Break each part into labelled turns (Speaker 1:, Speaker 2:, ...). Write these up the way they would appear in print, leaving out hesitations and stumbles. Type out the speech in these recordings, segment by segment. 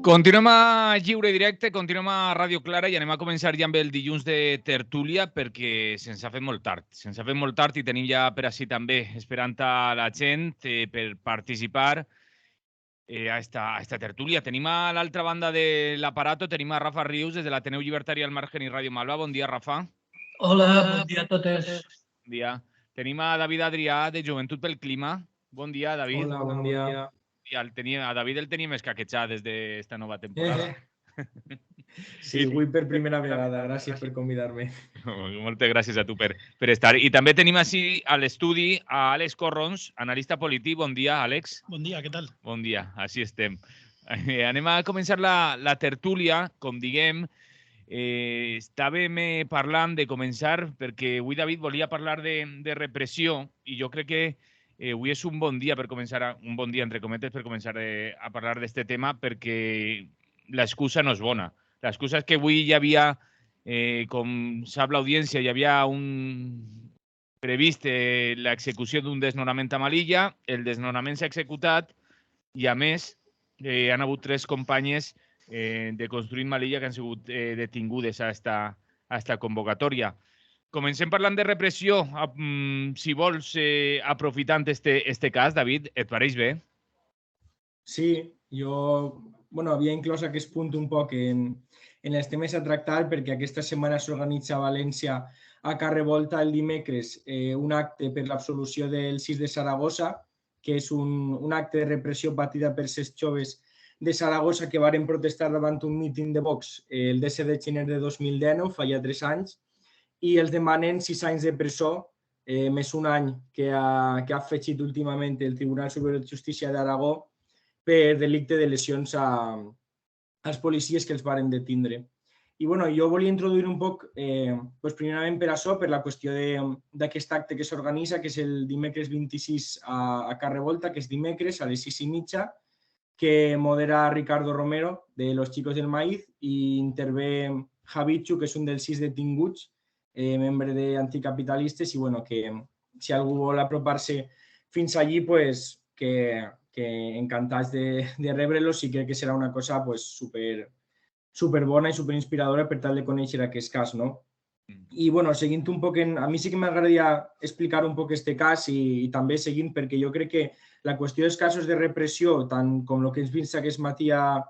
Speaker 1: Continuem a Lliure Directe, continuem a Ràdio Clara i anem a començar ja amb el dilluns de tertúlia perquè se'ns ha fet molt tard. Se'ns ha fet molt tard i tenim ja per així també esperant a la gent per participar a esta tertúlia. Tenim a l'altra banda de l'aparato, tenim a Rafa Rius des de l'Ateneu Llibertari al Margen i Ràdio Malva. Bon dia, Rafa.
Speaker 2: Hola, bon dia a totes.
Speaker 1: Bon dia. Tenim a David Adrià de Joventut pel Clima. Bon dia, David.
Speaker 2: Hola, bon dia.
Speaker 1: A David el teníem escaquejat des d'esta nova temporada.
Speaker 2: Sí, avui per primera vegada. Gràcies per convidar-me.
Speaker 1: Moltes gràcies a tu per estar. I també tenim així a l'estudi a Àlex Corrons, analista polític. Bon dia, Àlex.
Speaker 3: Bon dia, què tal?
Speaker 1: Bon dia, així estem. Anem a començar la tertúlia, com diguem. Estàvem parlant de començar, perquè avui David volia parlar de repressió i jo crec que avui és un bon dia per començar, un bon dia entre cometes per començar a parlar d'aquest tema perquè l'excusa no és bona. L'excusa és que avui hi havia, com sap l'audiència, hi havia previst l'execució d'un desnonament a Melilla, el desnonament s'ha executat i a més han hagut 3 companyes de Construint Melilla que han sigut detingudes a esta convocatòria. Comencem parlant de repressió. Si vols, aprofitant este cas, David, et pareix bé?
Speaker 2: Sí, jo havia inclòs aquest punt un poc en els temes a tractar perquè aquesta setmana s'organitza a València a Carrer Volta el dimecres un acte per l'absolució del 6 de Saragossa, que és un acte de repressió patida per 6 joves de Saragossa que varen protestar davant un míting de Vox el 10 de gener de 2019, fa ja 3 anys, i els demanen 6 anys de presó, més un any que ha afegit últimament el Tribunal Superior de Justícia d'Aragó per delicte de lesions als policies que els varen detindre. I jo volia introduir un poc, primerament per això, per la qüestió d'aquest acte que s'organitza, que és el dimecres 26 a Carrer Volta, que és dimecres a les 6:30, que modera Ricardo Romero, de Los Chicos del Maíz, i intervé Javichu, que és un dels 6 detinguts, membre d'Anticapitalistes, i que si algú vol apropar-se fins allí, que encantats de rebre-los, i crec que serà una cosa super bona i super inspiradora per tal de conèixer aquest cas, no? I seguint un poc, a mi sí que m'agradaria explicar un poc aquest cas i també seguint, perquè jo crec que la qüestió dels casos de repressió, tant com el que ens vist aquest matí a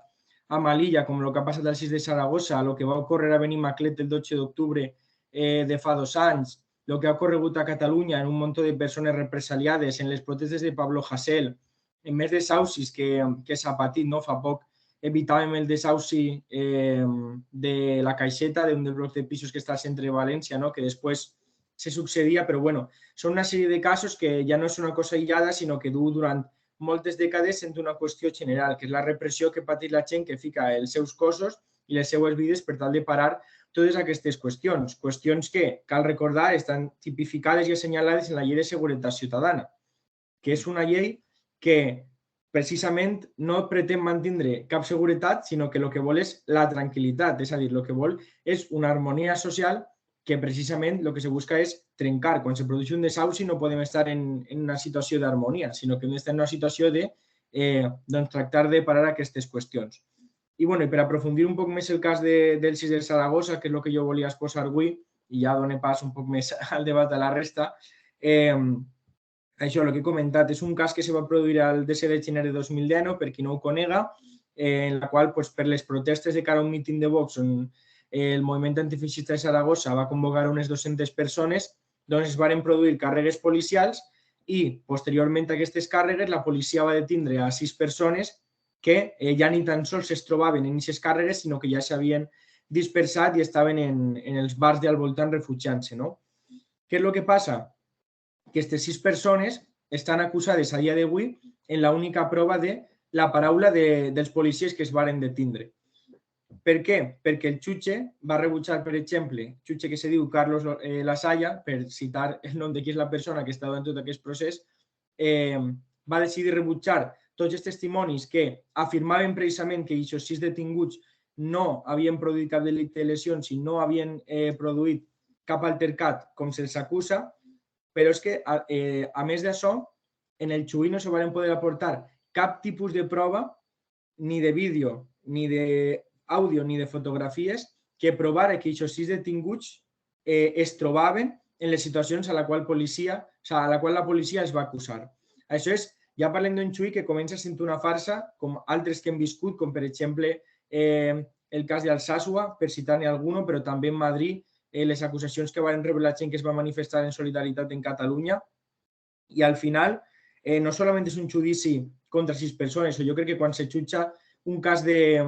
Speaker 2: Melilla, com el que ha passat al 6 de Saragossa, el que va ocórrer a Benimaclet el 12 d'octubre de fa 2 anys, el que ha ocorregut a Catalunya en un munt de persones represaliades, en les protestes de Pablo Hasél, en més desaucis que s'ha patit, no? Fa poc evitàvem el desauci de la Caixeta, d'un dels blocs de pisos que està al centre de València, que després se succedia, però són una sèrie de casos que ja no és una cosa aïllada, sinó que du durant moltes dècades sent una qüestió general, que és la repressió que pateix la gent que fica els seus cossos i les seues vides per tal de parar totes aquestes qüestions. Qüestions que, cal recordar, estan tipificades i assenyalades en la Llei de Seguretat Ciutadana, que és una llei que precisament no pretén mantindre cap seguretat, sinó que el que vol és la tranquil·litat, és a dir, el que vol és una harmonia social que precisament el que se busca és trencar. Quan se produeix un desauci no podem estar en una situació d'harmonia, sinó que hem d'estar en una situació de tractar de parar aquestes qüestions. I per aprofundir un poc més el cas del 6 de Saragossa, que és el que jo volia exposar avui, i ja dono pas un poc més al debat a la resta, això, el que he comentat, és un cas que se va produir el 10 de gener de 2019, per qui no ho conega, en la qual, per les protestes de cara a un míting de Vox, on el moviment antifeixista de Saragossa va convocar unes 200 persones, doncs es varen produir càrregues policials i, posteriorment a aquestes càrregues, la policia va detindre a 6 persones que ja ni tan sols es trobaven en aquestes càrregues, sinó que ja s'havien dispersat i estaven en els bars del voltant refugiant-se. Què és el que passa? Que aquestes 6 persones estan acusades a dia d'avui en l'única prova de la paraula dels policies que es varen detindre. Per què? Perquè el jutge va rebutjar, per exemple, el jutge que se diu Carlos Lasalla, per citar el nom de qui és la persona que està en tot aquest procés, va decidir rebutjar tots els testimonis que afirmaven precisament que aquests 6 detinguts no havien produït cap delicte de lesions i no havien produït cap altercat com se'ls acusa, però és que, a més d'això, en el juí no se van poder aportar cap tipus de prova, ni de vídeo, ni d'àudio, ni de fotografies, que provara que aquests 6 detinguts es trobaven en les situacions a la qual la policia els va acusar. Això és, ja parlem d'un xuí que comença sent una farsa, com altres que hem viscut, com per exemple el cas d'Alsàsua, per citar-ne alguno, però també en Madrid, les acusacions que van rebre la gent que es va manifestar en solidaritat en Catalunya. I al final, no solament és un judici contra 6 persones, jo crec que quan se jutja un cas de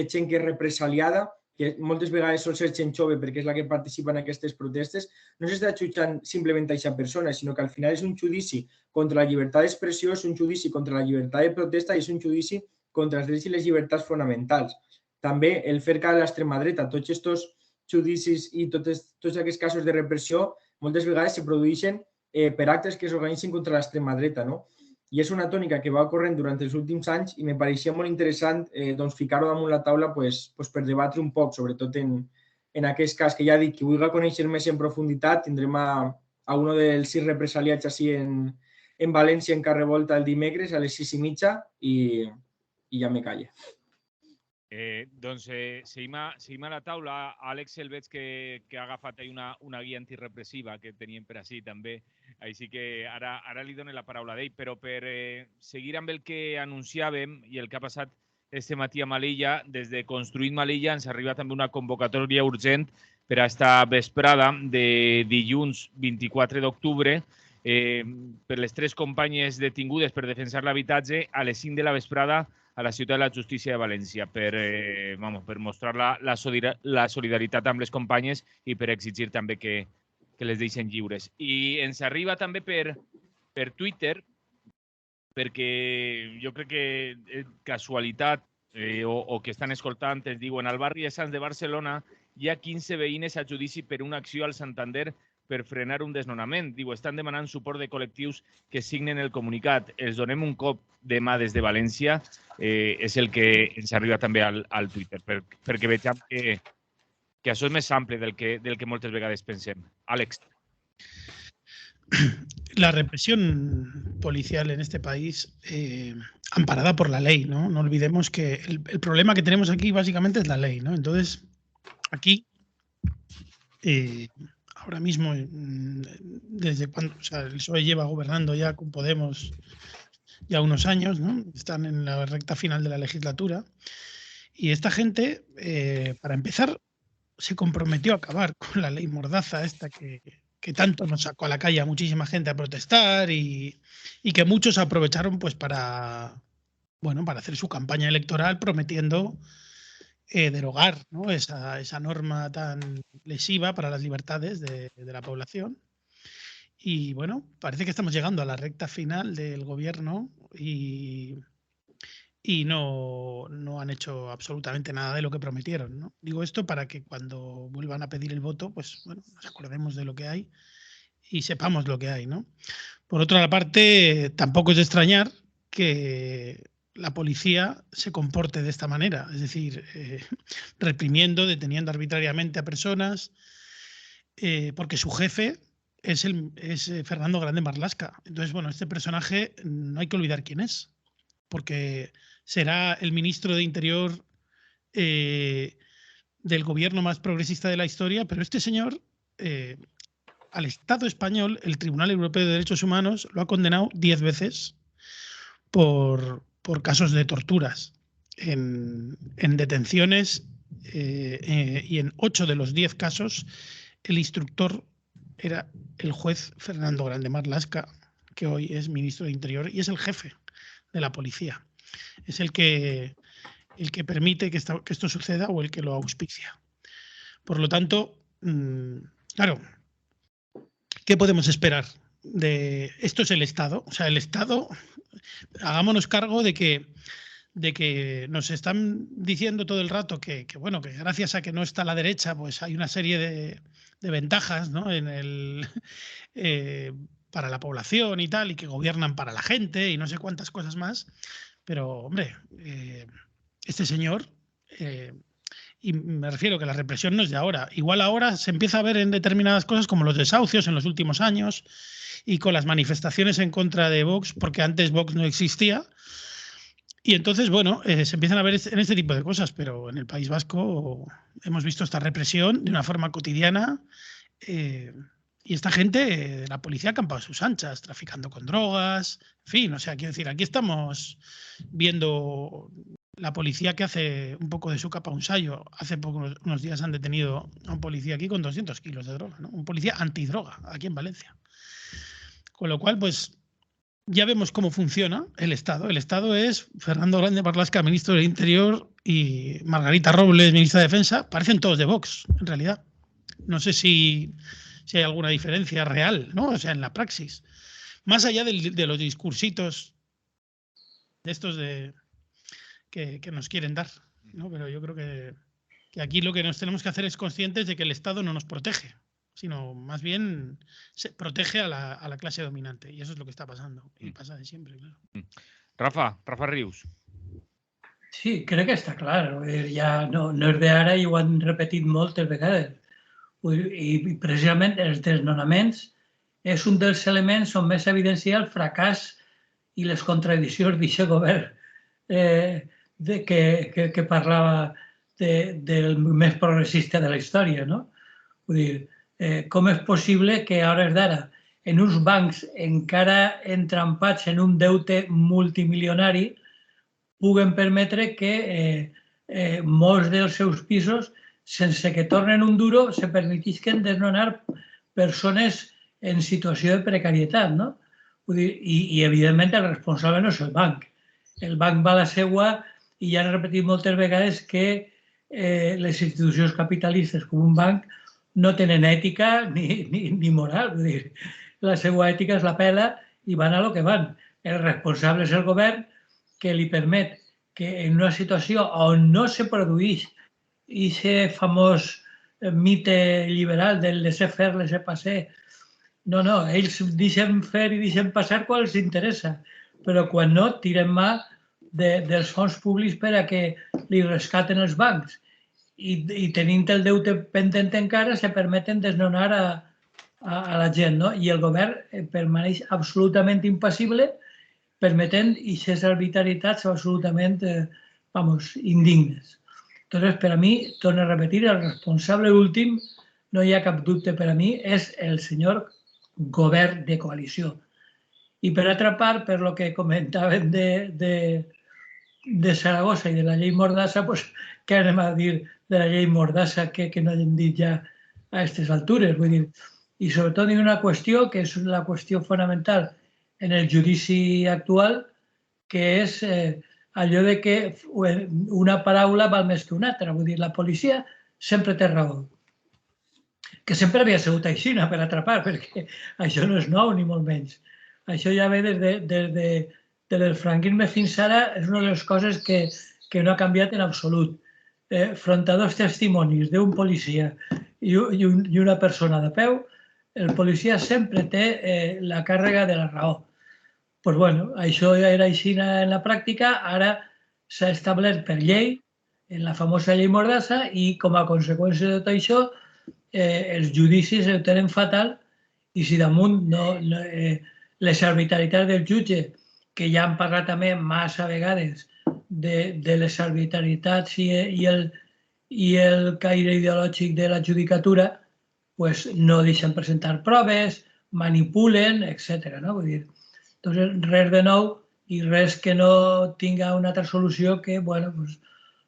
Speaker 2: gent que és represaliada, que moltes vegades sol ser gent jove perquè és la que participa en aquestes protestes, no s'està jutjant simplement a aquesta persona, sinó que al final és un judici contra la llibertat d'expressió, és un judici contra la llibertat de protesta i és un judici contra els drets i les llibertats fonamentals. També el fer cara a l'extrema dreta, tots aquests judicis i tots aquests casos de repressió moltes vegades se produeixen per actes que s'organitzen contra l'extrema dreta, no? I és una tònica que va ocorrent durant els últims anys i me pareixia molt interessant ficar-ho damunt la taula per debatre un poc, sobretot en aquest cas, que ja dic, qui vulgui conèixer més en profunditat, tindrem a un dels 6 represaliats així en València, en carrer Volta, el dimecres a les 6:30 i ja me calle.
Speaker 1: Seguim a la taula. Àlex, el veig que ha agafat una guia antirepressiva que teníem per així també, així que ara li dono la paraula a ell, però per seguir amb el que anunciàvem i el que ha passat este matí a Melilla, des de Construint Melilla ens arriba també una convocatòria urgent per a esta vesprada de dilluns 24 d'octubre per les 3 companyes detingudes per defensar l'habitatge a les 5 de la vesprada a la Ciutat de la Justícia de València per mostrar la solidaritat amb les companyes i per exigir també que les deixen lliures. I ens arriba també per Twitter, perquè jo crec que casualitat o que estan escoltant ens diuen al barri de Sants de Barcelona hi ha 15 veïnes a judici per una acció al Santander per frenar un desnonament. Diu, estan demanant suport de col·lectius que signen el comunicat. Els donem un cop de mà des de València. És el que ens arriba també al Twitter, perquè vegem que això és més ample del que moltes vegades pensem. Àlex.
Speaker 3: La represión policial en este país, amparada por la ley, ¿no? No olvidemos que el problema que tenemos aquí básicamente es la ley, ¿no? Entonces, aquí, ahora mismo, desde cuando el PSOE lleva gobernando ya con Podemos ya unos años, ¿no? Están en la recta final de la legislatura y esta gente, para empezar, se comprometió a acabar con la ley mordaza esta que tanto nos sacó a la calle a muchísima gente a protestar y que muchos aprovecharon pues para hacer su campaña electoral prometiendo derogar, ¿no? esa norma tan lesiva para las libertades de la población. Y bueno, parece que estamos llegando a la recta final del gobierno y no han hecho absolutamente nada de lo que prometieron, ¿no? Digo esto para que cuando vuelvan a pedir el voto, pues bueno, nos acordemos de lo que hay y sepamos lo que hay, ¿no? Por otra parte, tampoco es de extrañar que la policía se comporte de esta manera, es decir, reprimiendo, deteniendo arbitrariamente a personas, porque su jefe es Fernando Grande Marlaska. Entonces, bueno, este personaje no hay que olvidar quién es, porque será el ministro de Interior del gobierno más progresista de la historia, pero este señor, al Estado español, el Tribunal Europeo de Derechos Humanos lo ha condenado 10 veces por casos de torturas en detenciones y en 8 de los 10 casos el instructor era el juez Fernando Grande Marlaska, que hoy es ministro de Interior y es el jefe de la policía. Es el que permite que esto suceda o el que lo auspicia. Por lo tanto, claro, ¿qué podemos esperar? Esto es el Estado. O sea, el Estado, hagámonos cargo de que nos están diciendo todo el rato que gracias a que no está la derecha, pues hay una serie de ventajas, ¿no? Para la población y tal, y que gobiernan para la gente y no sé cuántas cosas más. Pero, hombre, este señor, y me refiero que la represión no es de ahora. Igual ahora se empieza a ver en determinadas cosas como los desahucios en los últimos años y con las manifestaciones en contra de Vox, porque antes Vox no existía, Y entonces, bueno, se empiezan a ver en este tipo de cosas, pero en el País Vasco hemos visto esta represión de una forma cotidiana. Y esta gente, la policía ha acampado a sus anchas, traficando con drogas, en fin, o sea, quiero decir, aquí estamos viendo la policía que hace un poco de su capa un sayo. Hace unos días han detenido a un policía aquí con 200 kilos de droga, ¿no? Un policía antidroga, aquí en Valencia. Con lo cual, pues, ya vemos cómo funciona el Estado. El Estado es Fernando Grande Marlaska, ministro del Interior, y Margarita Robles, ministra de Defensa. Parecen todos de Vox, en realidad. No sé si hay alguna diferencia real, ¿no? O sea, en la praxis. Más allá de los discursitos de estos que nos quieren dar, ¿no? Pero yo creo que aquí lo que nos tenemos que hacer es conscientes de que el Estado no nos protege, sino más bien se protege a la clase dominante. Y eso es lo que está pasando. Y pasa de siempre, claro.
Speaker 1: Rafa Rius.
Speaker 4: Sí, crec que està clar. Ja no és d'ara i ho han repetit moltes vegades. I precisament els desnonaments és un dels elements on més s'evidencia el fracàs i les contradiccions d'aquest govern que parlava del més progressista de la història. Vull dir, com és possible que a hores d'ara en uns bancs encara entrampats en un deute multimilionari puguen permetre que molts dels seus pisos, sense que tornen un duro, se permetisquen desnonar persones en situació de precarietat. I, evidentment, el responsable no és el banc. El banc va a la seua i ja han repetit moltes vegades que les institucions capitalistes com un banc no tenen ètica ni moral. Vull dir, la seva ètica és la pela i van a lo que van. El responsable és el govern, que li permet que en una situació on no se produeix aquest famós mite liberal del laissez-faire, laissez-passer, no, ells deixen fer i deixen passar quan els interessa, però quan no, tiren mà dels fons públics per a que li rescaten els bancs. I tenint el deute pendent encara, se permeten desnonar a la gent. I el govern permaneix absolutament impassible, permetent aquestes arbitrarietats absolutament indignes. Entonces, per a mi, torno a repetir, el responsable últim, no hi ha cap dubte per a mi, és el senyor govern de coalició. I per altra part, per lo que comentàvem de Saragossa i de la llei Mordassa, què anem a dir de la llei Mordassa que no hem dit ja a aquestes altures? Vull dir, i sobretot hi ha una qüestió, que és la qüestió fonamental en el judici actual, que és allò de que una paraula val més que una altra. Vull dir, la policia sempre té raó. Que sempre havia sigut així, per atrapar, perquè això no és nou, ni molt menys. Això ja ve des del franquisme fins ara, és una de les coses que no ha canviat en absolut. Front a dos testimonis d'un policia i una persona de peu, el policia sempre té la càrrega de la raó. Doncs bueno, això ja era així en la pràctica, ara s'ha establert per llei, en la famosa llei Mordassa, i com a conseqüència de tot això, els judicis ho tenen fatal, i si damunt les arbitrarietats del jutge, que ja han parlat també massa vegades de les arbitrarietats i el caire ideològic de la judicatura, no deixen presentar proves, manipulen, etc. Vull dir, doncs res de nou i res que no tinga una altra solució que, bueno,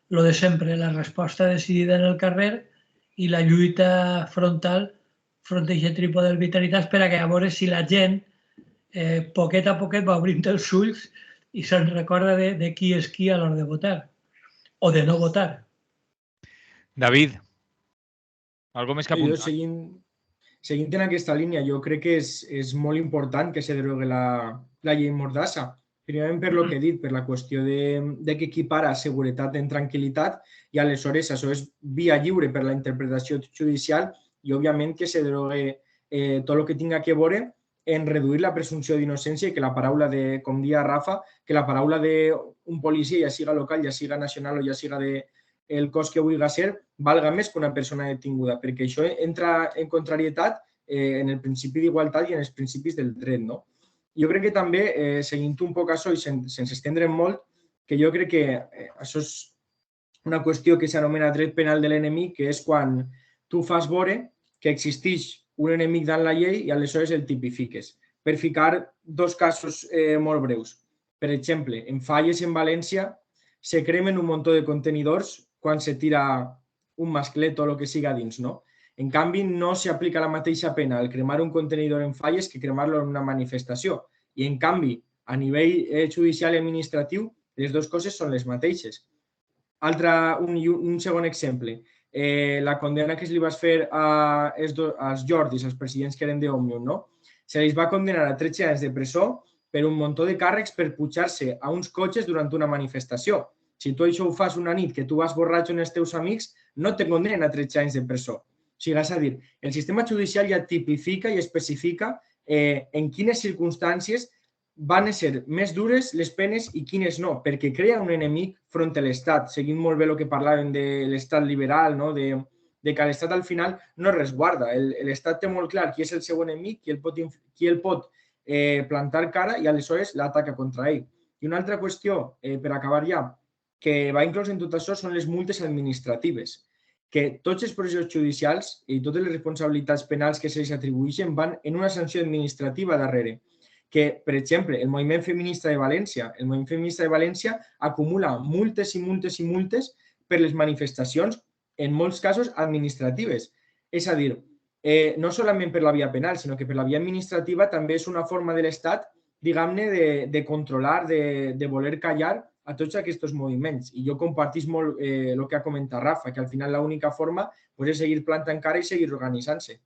Speaker 4: lo de sempre, la resposta decidida en el carrer i la lluita frontal front a aquest tipus d'arbitrarietats per a que a veure si la gent poquet a poquet va obrint els ulls i se'n recorda de qui és qui a l'hora de votar o de no votar.
Speaker 1: David, algo més que apuntar?
Speaker 2: Seguint en aquesta línia, jo crec que és molt important que se derogui la llei Mordassa. Primerament per lo que he dit, per la qüestió de que equipara seguretat en tranquil·litat i aleshores això és via lliure per la interpretació judicial i òbviament que se derogui tot el que tinga que veure en reduir la presumpció d'innocència i que la paraula de, com dia Rafa, que la paraula d'un policia, ja siga local, ja siga nacional o ja siga el cos que vulgui ser, valga més que una persona detinguda, perquè això entra en contrarietat en el principi d'igualtat i en els principis del dret. Jo crec que també, seguint un poc això i sense estendre'm molt, que jo crec que això és una qüestió que s'anomena dret penal de l'enemic, que és quan tu fas veure que existeix un enemic dans la llei i aleshores el tipifiques. Per ficar dos casos molt breus. Per exemple, en Falles, en València, se cremen un munt de contenidors quan se tira un masclet o el que siga dins, no? En canvi, no s'aplica la mateixa pena al cremar un contenidor en Falles que cremar-lo en una manifestació. I, en canvi, a nivell judicial i administratiu, les dues coses són les mateixes. Un segon exemple. La condena que es li va fer als Jordis, als presidents que eren d'Òmnium, no? Se li va condenar a 13 anys de presó per un munt de càrrecs per pujar-se a uns cotxes durant una manifestació. Si tu això ho fas una nit que tu vas borratxo amb els teus amics, no te condenen a 13 anys de presó. O sigui, és a dir, el sistema judicial ja tipifica i especifica en quines circumstàncies van ser més dures les penes i quines no, perquè crea un enemic front a l'Estat, seguint molt bé el que parlàvem de l'Estat liberal, no? De que l'Estat al final no resguarda. L'Estat té molt clar qui és el seu enemic, qui el pot plantar cara i aleshores l'ataca contra ell. I una altra qüestió, per acabar ja, que va inclòs en tot això són les multes administratives, que tots els processos judicials i totes les responsabilitats penals que se'ls atribueixen van en una sanció administrativa darrere, que, per exemple, el moviment feminista de València acumula multes i multes i multes per les manifestacions, en molts casos administratives. És a dir, no solament per la via penal, sinó que per la via administrativa també és una forma de l'Estat, diguem-ne, de controlar, de voler callar a tots aquests moviments. I jo compartís molt el que ha comentat Rafa, que al final l'única forma és seguir plantant cara y seguir organizándose.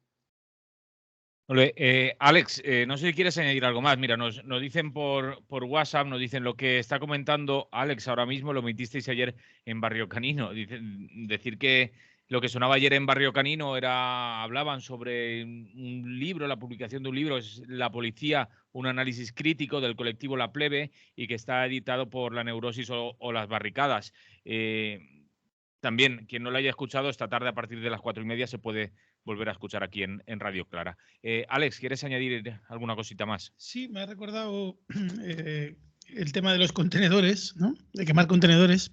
Speaker 1: Alex, no sé si quieres añadir algo más. Mira, nos dicen por WhatsApp, nos dicen lo que está comentando Alex ahora mismo, lo emitisteis ayer en Barrio Canino. Decir que lo que sonaba ayer en Barrio Canino hablaban sobre un libro, la publicación de un libro, es La Policía, un análisis crítico del colectivo La Plebe y que está editado por La Neurosis o Las Barricadas. También, quien no lo haya escuchado, esta tarde a partir de las 4:30 se puede volver a escuchar aquí en Radio Clara. Alex, ¿quieres añadir alguna cosita más?
Speaker 3: Sí, me ha recordado el tema de los contenedores, ¿no? De quemar contenedores,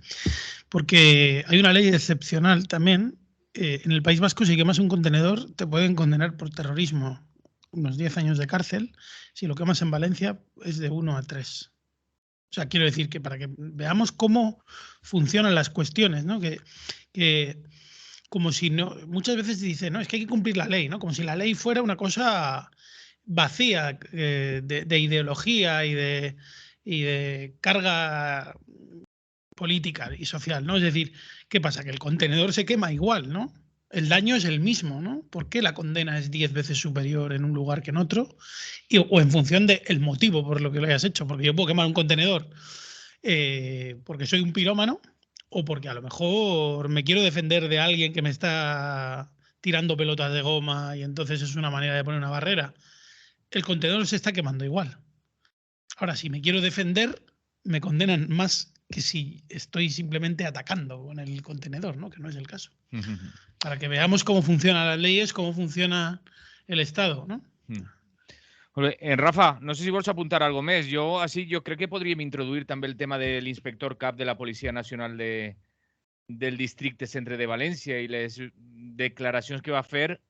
Speaker 3: porque hay una ley excepcional también. En el País Vasco, si quemas un contenedor, te pueden condenar por terrorismo unos 10 años de cárcel. Si lo quemas en Valencia, es de 1 a 3. O sea, quiero decir que para que veamos cómo funcionan las cuestiones, ¿no? Que como si no, muchas veces se dice, no, es que hay que cumplir la ley, ¿no? Como si la ley fuera una cosa vacía de ideología y de carga política y social, ¿no? Es decir, ¿qué pasa? Que el contenedor se quema igual, ¿no? El daño es el mismo, ¿no? ¿Por qué la condena es 10 veces superior en un lugar que en otro? O en función del motivo por lo que lo hayas hecho. Porque yo puedo quemar un contenedor porque soy un pirómano o porque a lo mejor me quiero defender de alguien que me está tirando pelotas de goma y entonces es una manera de poner una barrera. El contenedor se está quemando igual. Ahora, si me quiero defender, me condenan más que si estoy simplemente atacando con el contenedor, ¿no? Que no es el caso. Para que veamos cómo funcionan las leyes, cómo funciona el Estado, ¿no?
Speaker 1: Rafa, no sé si vols apuntar algo més. Jo crec que podríem introduir també el tema de l'inspector cap de la Policia Nacional del Districte Centre de València i les declaracions que va fer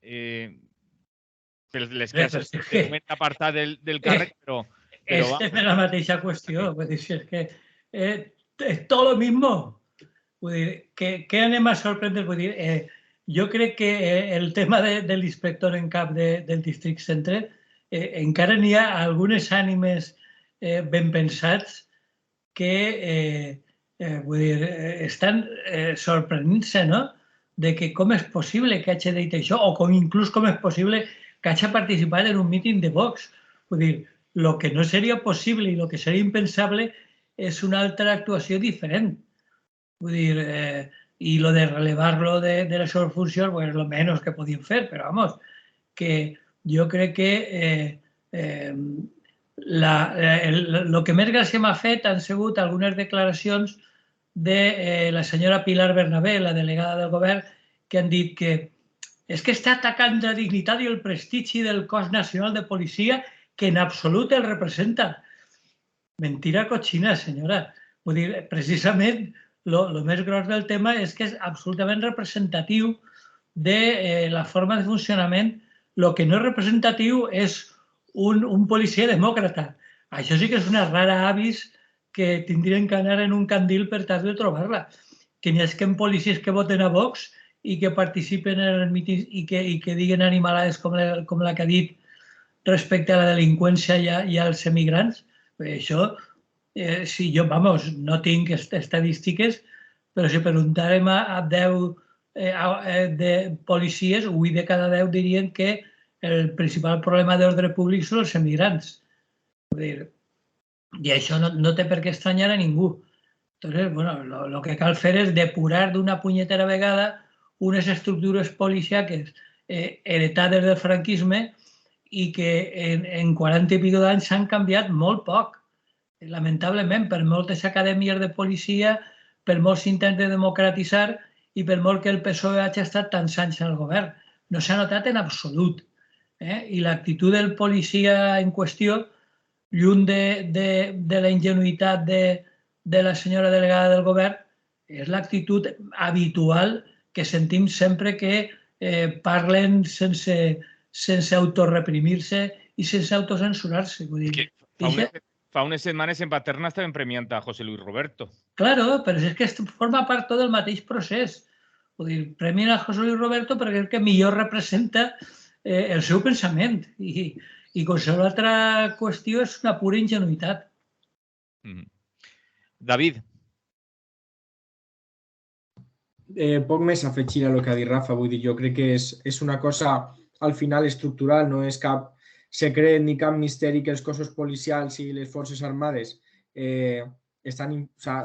Speaker 1: per les cases que moment apartar del càrrec, però
Speaker 4: és la mateixa qüestió. Vull dir, és que és tot lo mismo. Vull dir, què anem a sorprendre? Vull dir, jo crec que el tema de l'inspector en cap del Districte Centre encara n'hi ha algunes ànimes ben pensats que vull dir, estan sorprenent-se, no? De que com és possible que hagi dit això o inclús com és possible que hagi participat en un míting de Vox. Vull dir, el que no seria possible i el que seria impensable és una altra actuació diferent. Vull dir, i lo de relevar-lo de les seves funcions és el menys que podien fer, però vamos, que jo crec que el que més gràcia m'ha fet han sigut algunes declaracions de la senyora Pilar Bernabé, la delegada del govern, que han dit que és que està atacant la dignitat i el prestigi del cos nacional de policia que en absolut el representa. Mentira cochina, senyora. Vull dir, precisament, el més gros del tema és que és absolutament representatiu de la forma de funcionament. El que no és representatiu és un policia demòcrata. Això sí que és una rara avis que tindrien que anar en un candil per tal de trobar-la. Que n'hi ha policies que voten a Vox i que participen en els mítings i que diguen animalades com la que ha dit respecte a la delinqüència i als emigrants. Això, si jo, vamos, no tinc estadístiques, però si preguntàrem a 10 de policies, 8 de cada 10 dirien que el principal problema d'ordre públic són els emigrants. I això no té per què estranyar a ningú. Entonces, bueno, lo que cal fer és depurar d'una punyetera vegada unes estructures policiaques heretades del franquisme i que en 40 i pico d'anys s'han canviat molt poc. Lamentablement, per moltes acadèmies de policia, per molts intents de democratitzar i per molt que el PSOE hagi estat tants anys en el govern. No s'ha notat en absolut. I l'actitud del policia en qüestió, lluny de la ingenuïtat de la senyora delegada del govern, és l'actitud habitual que sentim sempre que parlen sense autorreprimir-se i sense autocensurar-se.
Speaker 1: Fa unes setmanes en Paterna estaven premiant a José Luis Roberto.
Speaker 4: Claro, però és que forma part tot del mateix procés. Vull dir, premien a José Luis Roberto perquè és el que millor representa el seu pensament. I qualsevol altra qüestió és una pura ingenuïtat.
Speaker 1: David.
Speaker 2: Poc més a afegir a el que ha dit Rafa. Vull dir, jo crec que és una cosa al final estructural, no és cap secret ni cap misteri que els cossos policials i les forces armades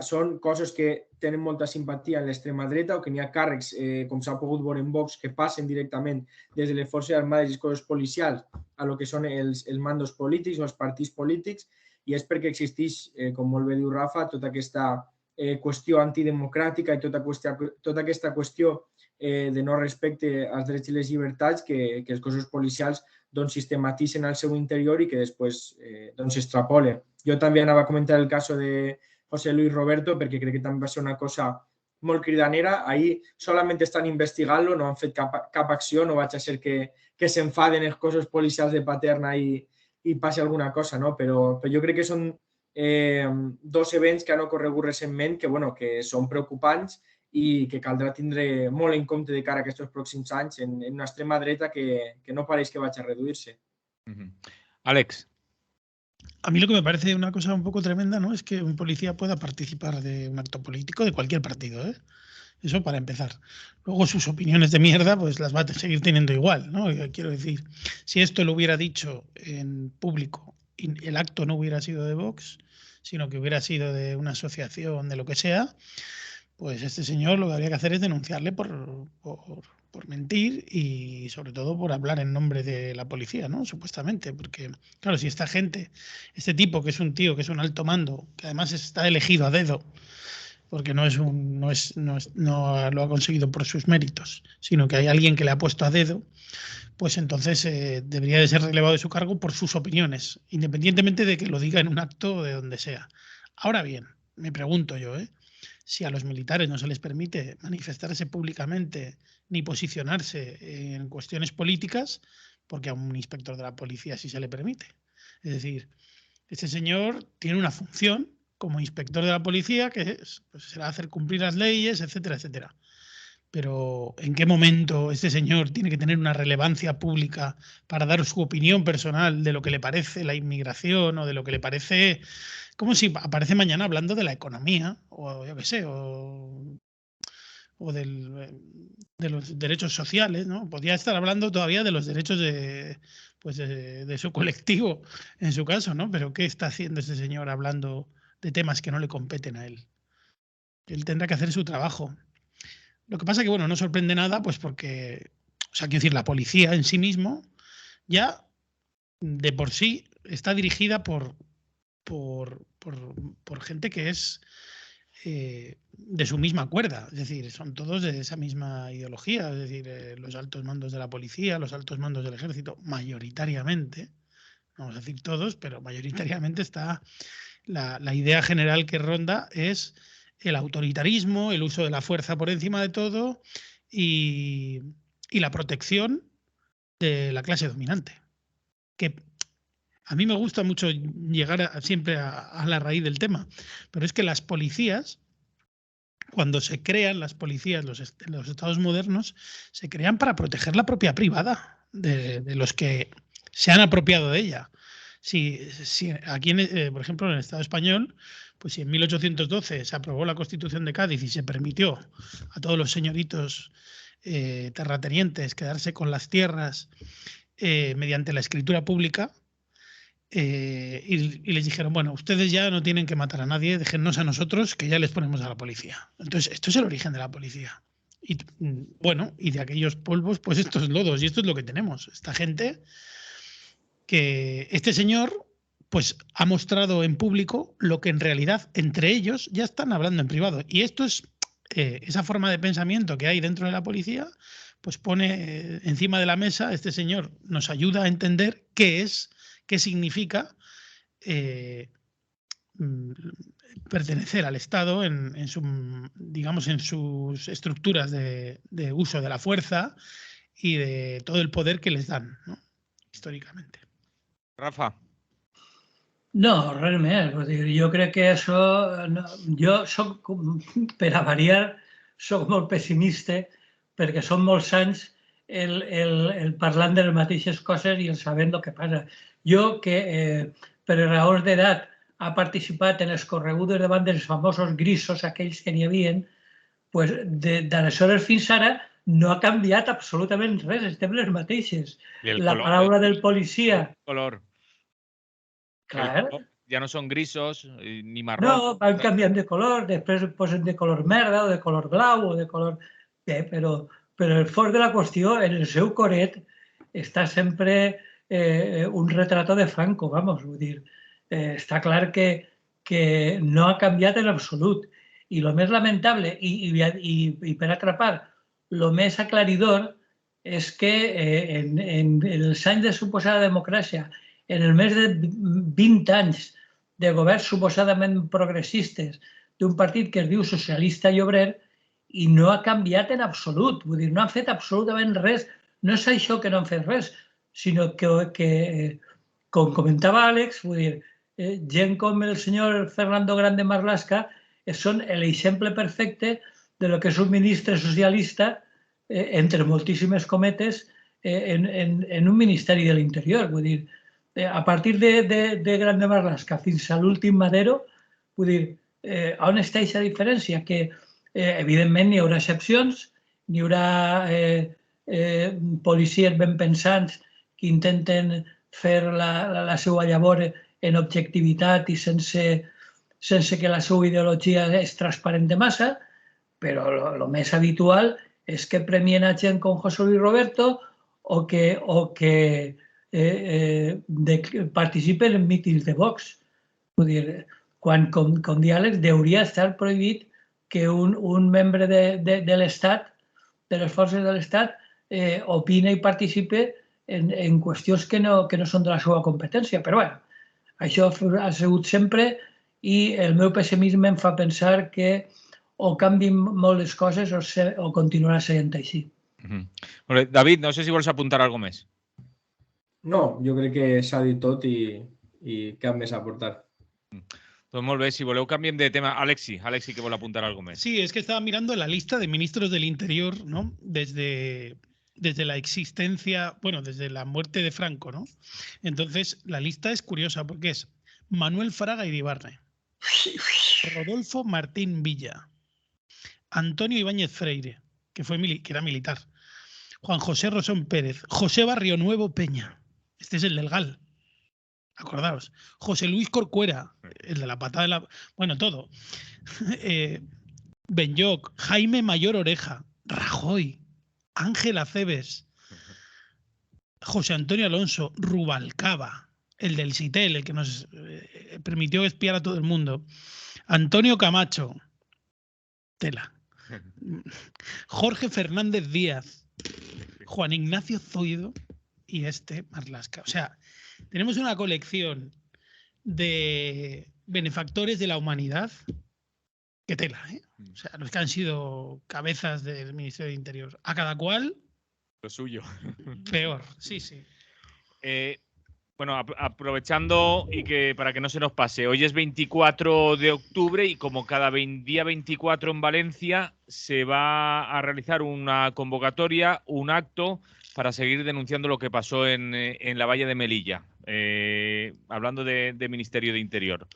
Speaker 2: són coses que tenen molta simpatia en l'extrema dreta o que n'hi ha càrrecs, com s'ha pogut veure en Vox, que passen directament des de les forces armades i els cossos policials a lo que són els mandos polítics o els partits polítics, i és perquè existeix, com molt bé diu Rafa, tota aquesta qüestió antidemocràtica i tota aquesta qüestió de no respecte als drets i les llibertats que els cossos policials sistematitzen al seu interior i que després s'extrapolen. Jo també anava a comentar el cas de José Luis Roberto perquè crec que també va ser una cosa molt cridanera. Ahir solament estan investigant-lo, no han fet cap acció, no vaig a ser que s'enfaden els cossos policials de Paterna i passi alguna cosa, no? Però jo crec que són dos events que han ocorregut recentment que són preocupants i que caldrà tindre molt en compte de cara a aquests pròxims anys en una extrema dreta que no pareix que vaya a reduirse.
Speaker 1: Alex.
Speaker 3: A mí lo que me parece una cosa un poco tremenda, ¿no? Es que un policía pueda participar de un acto político de cualquier partido, ¿eh? Eso para empezar. Luego sus opiniones de mierda pues las va a seguir teniendo igual, ¿no? Quiero decir, si esto lo hubiera dicho en público y el acto no hubiera sido de Vox, sino que hubiera sido de una asociación, de lo que sea, pues este señor lo que habría que hacer es denunciarle por mentir y sobre todo por hablar en nombre de la policía, ¿no? Supuestamente, porque claro, si esta gente, este tipo que es un tío, que es un alto mando, que además está elegido a dedo, porque no lo ha conseguido por sus méritos, sino que hay alguien que le ha puesto a dedo, pues entonces debería de ser relevado de su cargo por sus opiniones, independientemente de que lo diga en un acto de donde sea. Ahora bien, me pregunto yo, si a los militares no se les permite manifestarse públicamente ni posicionarse en cuestiones políticas, porque a un inspector de la policía sí se le permite. Es decir, este señor tiene una función como inspector de la policía que será hacer cumplir las leyes, etcétera, etcétera. Pero ¿en qué momento este señor tiene que tener una relevancia pública para dar su opinión personal de lo que le parece la inmigración o de lo que le parece, como si aparece mañana hablando de la economía o yo qué sé, o de los derechos sociales, ¿no? Podría estar hablando todavía de los derechos de su colectivo, en su caso, ¿no? Pero ¿qué está haciendo este señor hablando de temas que no le competen a él? Él tendrá que hacer su trabajo. Lo que pasa que, no sorprende nada, pues porque, quiero decir, la policía en sí mismo ya de por sí está dirigida por gente que es de su misma cuerda, es decir, son todos de esa misma ideología, es decir, los altos mandos de la policía, los altos mandos del ejército, mayoritariamente, no vamos a decir todos, pero mayoritariamente está la idea general que ronda es el autoritarismo, el uso de la fuerza por encima de todo y la protección de la clase dominante. Que a mí me gusta mucho llegar siempre a la raíz del tema, pero es que las policías, cuando se crean las policías, los estados modernos, se crean para proteger la propiedad privada de los que se han apropiado de ella. Si aquí, por ejemplo, en el Estado español, pues si en 1812 se aprobó la Constitución de Cádiz y se permitió a todos los señoritos terratenientes quedarse con las tierras mediante la escritura pública, y les dijeron, bueno, ustedes ya no tienen que matar a nadie, déjennos a nosotros que ya les ponemos a la policía. Entonces, esto es el origen de la policía. Y bueno, y de aquellos polvos, pues estos lodos, y esto es lo que tenemos. Esta gente que este señor pues ha mostrado en público lo que en realidad entre ellos ya están hablando en privado. Y esto es esa forma de pensamiento que hay dentro de la policía, pues pone encima de la mesa, este señor nos ayuda a entender qué significa pertenecer al Estado en sus estructuras de uso de la fuerza y de todo el poder que les dan, ¿no? Històricament.
Speaker 1: Rafa.
Speaker 4: No, res més. Vull dir, jo crec que això... No, jo soc, per a variar, soc molt pessimista perquè són molts anys el parlant de les mateixes coses i el sabent el que passa. Jo, que per raons d'edat ha participat en els corregudes davant dels famosos grisos, aquells que n'hi havia, pues, d'aleshores fins ara no ha canviat absolutament res, estem les mateixes. La paraula del policia...
Speaker 1: El color.
Speaker 4: Clar.
Speaker 1: Ja no són grisos ni marrons.
Speaker 4: No, van canviant de color, després posen de color merda o de color blau o de color... Bé, però el fons de la qüestió, en el seu coret, està sempre un retrato de Franco, vamos, vull dir, està clar que no ha canviat en absolut. I el més lamentable, i per atrapar, el més aclaridor és que en els anys de suposada democràcia, en els més de 20 anys de governs suposadament progressistes d'un partit que es diu socialista i obrer, i no ha canviat en absolut. Vull dir, no han fet absolutament res. No és això que no han fet res, sinó que com comentava Àlex, vull dir, gent com el senyor Fernando Grande Marlaska són l'exemple perfecte de lo que és un ministre socialista, entre moltíssimes cometes, en un ministeri de l'Interior. Vull dir, a partir de Grande Marlaska fins a l'últim Madero, vull dir, on està aquesta diferència? Que, evidentment, hi haurà excepcions, hi haurà policies ben pensants que intenten fer la seva llavor en objectivitat i sense que la seva ideologia es transparente massa, però el més habitual és que premien a gent com José Luis Roberto o que participen en mítings de Vox. Vull dir, quan, com diàleg, hauria estar prohibit que un membre de l'Estat, de les forces de l'Estat, opina i participe en qüestions que no són de la seva competència. Però bé, això ha sigut sempre i el meu pessimisme em fa pensar que o canvien molt les coses o continuarà sent així.
Speaker 1: David, no sé si vols apuntar alguna més.
Speaker 2: No, jo crec que s'ha dit tot i cap més a aportar.
Speaker 1: Pues molt bé, si voleu canviem de tema. Alexi, que vol apuntar algo más.
Speaker 3: Sí, es que estaba mirando la lista de ministros del Interior, ¿no? Desde la existencia, bueno, desde la muerte de Franco, ¿no? Entonces, la lista es curiosa porque es Manuel Fraga Iribarne, Rodolfo Martín Villa, Antonio Ibáñez Freire, que era militar, Juan José Rosón Pérez, José Barrionuevo Peña, este es el del GAL. Acordaos, José Luis Corcuera, el de la patada de la... Bueno, todo. Benyoc, Jaime Mayor Oreja, Rajoy, Ángel Acebes, José Antonio Alonso, Rubalcaba, el del SITEL, el que nos permitió espiar a todo el mundo, Antonio Camacho, tela, Jorge Fernández Díaz, Juan Ignacio Zoido y Marlaska. O sea, tenemos una colección de benefactores de la humanidad. Qué tela, ¿eh? O sea, los que han sido cabezas del Ministerio de Interior. A cada cual...
Speaker 1: Lo suyo.
Speaker 3: Peor, sí.
Speaker 1: Bueno, aprovechando y que para que no se nos pase, hoy es 24 de octubre y como cada día 24 en Valencia se va a realizar una convocatoria, un acto para seguir denunciando lo que pasó en la valla de Melilla, hablando de Ministerio de Interior.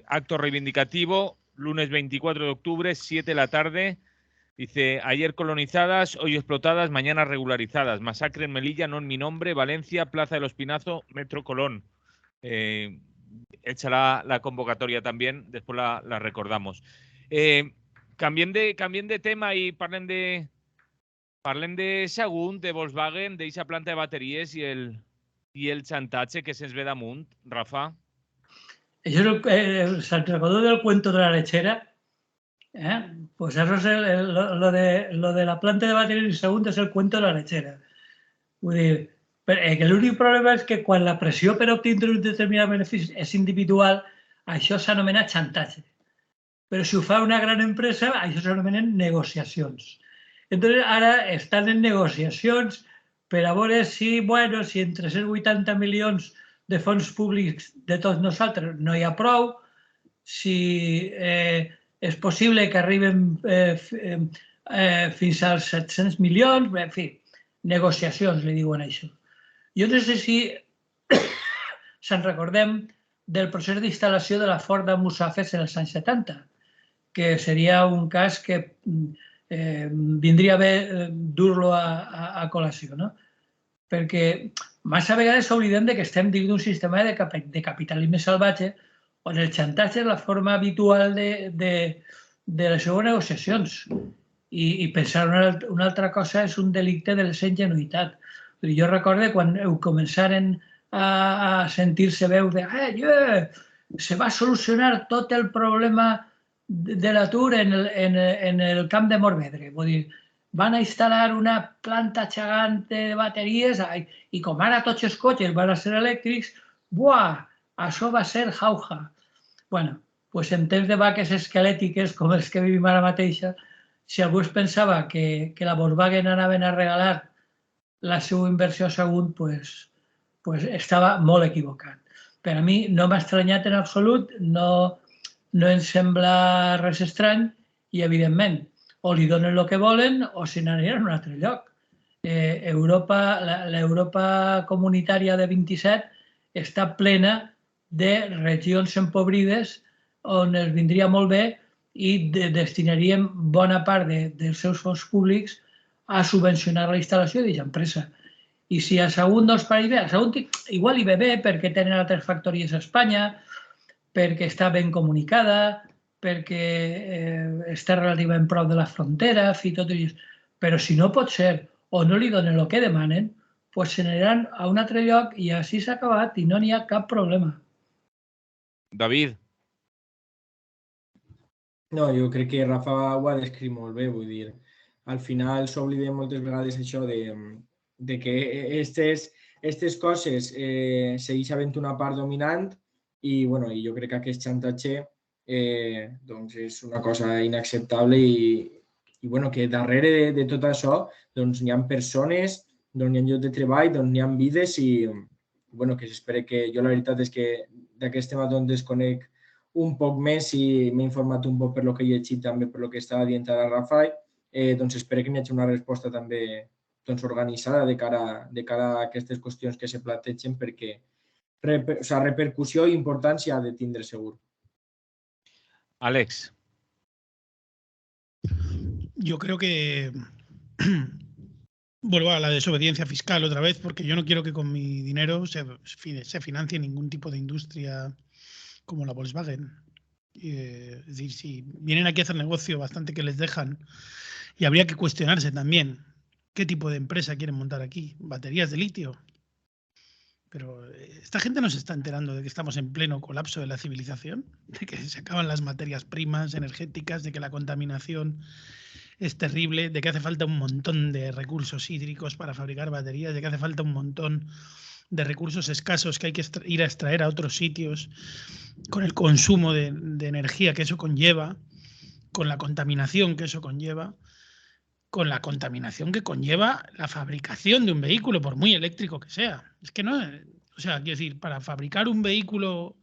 Speaker 1: Acto reivindicativo, lunes 24 de octubre, 7 de la tarde. Dice, ayer colonizadas, hoy explotadas, mañana regularizadas. Masacre en Melilla, no en mi nombre. Valencia, Plaza del Espinazo, Metro Colón. Hecha la convocatoria también, después la recordamos. Cambien de tema y parlen de Sagunt, de Volkswagen, de esa planta de baterías y el chantaje que se ve damunt, Rafa.
Speaker 4: Eso ¿se recordó del cuento de la lechera? Pues eso es lo de la planta de baterías i Sagunt és el cuento de la lechera. Vull dir, que l'únic problema és que quan la pressió per obtindre un determinat benefici és individual, això s'anomena xantatge. Però si ho fa una gran empresa, això s'anomenen negociacions. Entonces, ara estan en negociacions per a veure si, bueno, si en 380 milions de fons públics de tots nosaltres no hi ha prou, si és possible que arriben fins als 700 milions, en fi, negociacions, li diuen això. Jo no sé si se'n recordem del procés d'instal·lació de la Ford de Musafes en els anys 70, que seria un cas que vindria bé dur-lo a col·lació, no? Perquè massa vegades s'oblidem que estem dins d'un sistema de capitalisme salvatge on el xantatge és la forma habitual de les seves negociacions. I pensar una altra cosa és un delicte de la ingenuïtat. Jo recordo quan començaren a sentir-se veu de se va solucionar tot el problema de l'atur en el camp de Morvedre. Vull dir, van a instal·lar una planta gegant de bateries i com ara tots els cotxes van a ser elèctrics, buah, això va ser jauja. Bueno, doncs en temps de vaques esquelètiques com els que vivim ara mateixa, si algú es pensava que la Volkswagen anaven a regalar la seva inversió a Sagunt, doncs estava molt equivocat. Per a mi no m'ha estranyat en absolut, no em sembla res estrany i, evidentment, o li donen el que volen o se n'aniran a un altre lloc. L'Europa comunitària de 27 està plena de regions empobrides on es vindria molt bé i destinaríem bona part dels seus fons públics a subvencionar la instal·lació d'aquesta empresa. I si a Sagunt no els pareix bé, a Sagunt igual hi ve bé perquè tenen altres factories a Espanya, perquè està ben comunicada, perquè està relativament prop de la frontera, però si no pot ser o no li donen el que demanen, doncs se n'aniran a un altre lloc i així s'ha acabat i no n'hi ha cap problema.
Speaker 1: David.
Speaker 2: No, jo crec que Rafa ho ha descrit molt bé, vull dir, al final s'oblida moltes vegades això de que aquestes coses segueix havent una part dominant i jo crec que aquest xantatge és una cosa inacceptable i que darrere de tot això n'hi ha persones, n'hi ha llocs de treball, n'hi ha vides i que s'espera que jo la veritat és que d'aquest tema desconec un poc més i m'he informat un poc per lo que he llegit també per lo que estava dient ara Rafa, espero que n'hi hagi una resposta també organitzada de cara a aquestes qüestions que se plantegen perquè repercussió i importància ha de tindre segur.
Speaker 1: Alex.
Speaker 3: Yo creo que vuelvo a la desobediencia fiscal otra vez porque yo no quiero que con mi dinero se financie ningún tipo de industria como la Volkswagen. Es decir, si vienen aquí a hacer negocio, bastante que les dejan. Y habría que cuestionarse también qué tipo de empresa quieren montar aquí. Baterías de litio. Pero esta gente no se está enterando de que estamos en pleno colapso de la civilización, de que se acaban las materias primas energéticas, de que la contaminación es terrible, de que hace falta un montón de recursos hídricos para fabricar baterías, de que hace falta un montón de recursos escasos que hay que ir a extraer a otros sitios, con el consumo de energía que eso conlleva, con la contaminación que eso conlleva, con la contaminación que conlleva la fabricación de un vehículo, por muy eléctrico que sea. Es que no, o sea, quiero decir, para fabricar un vehículo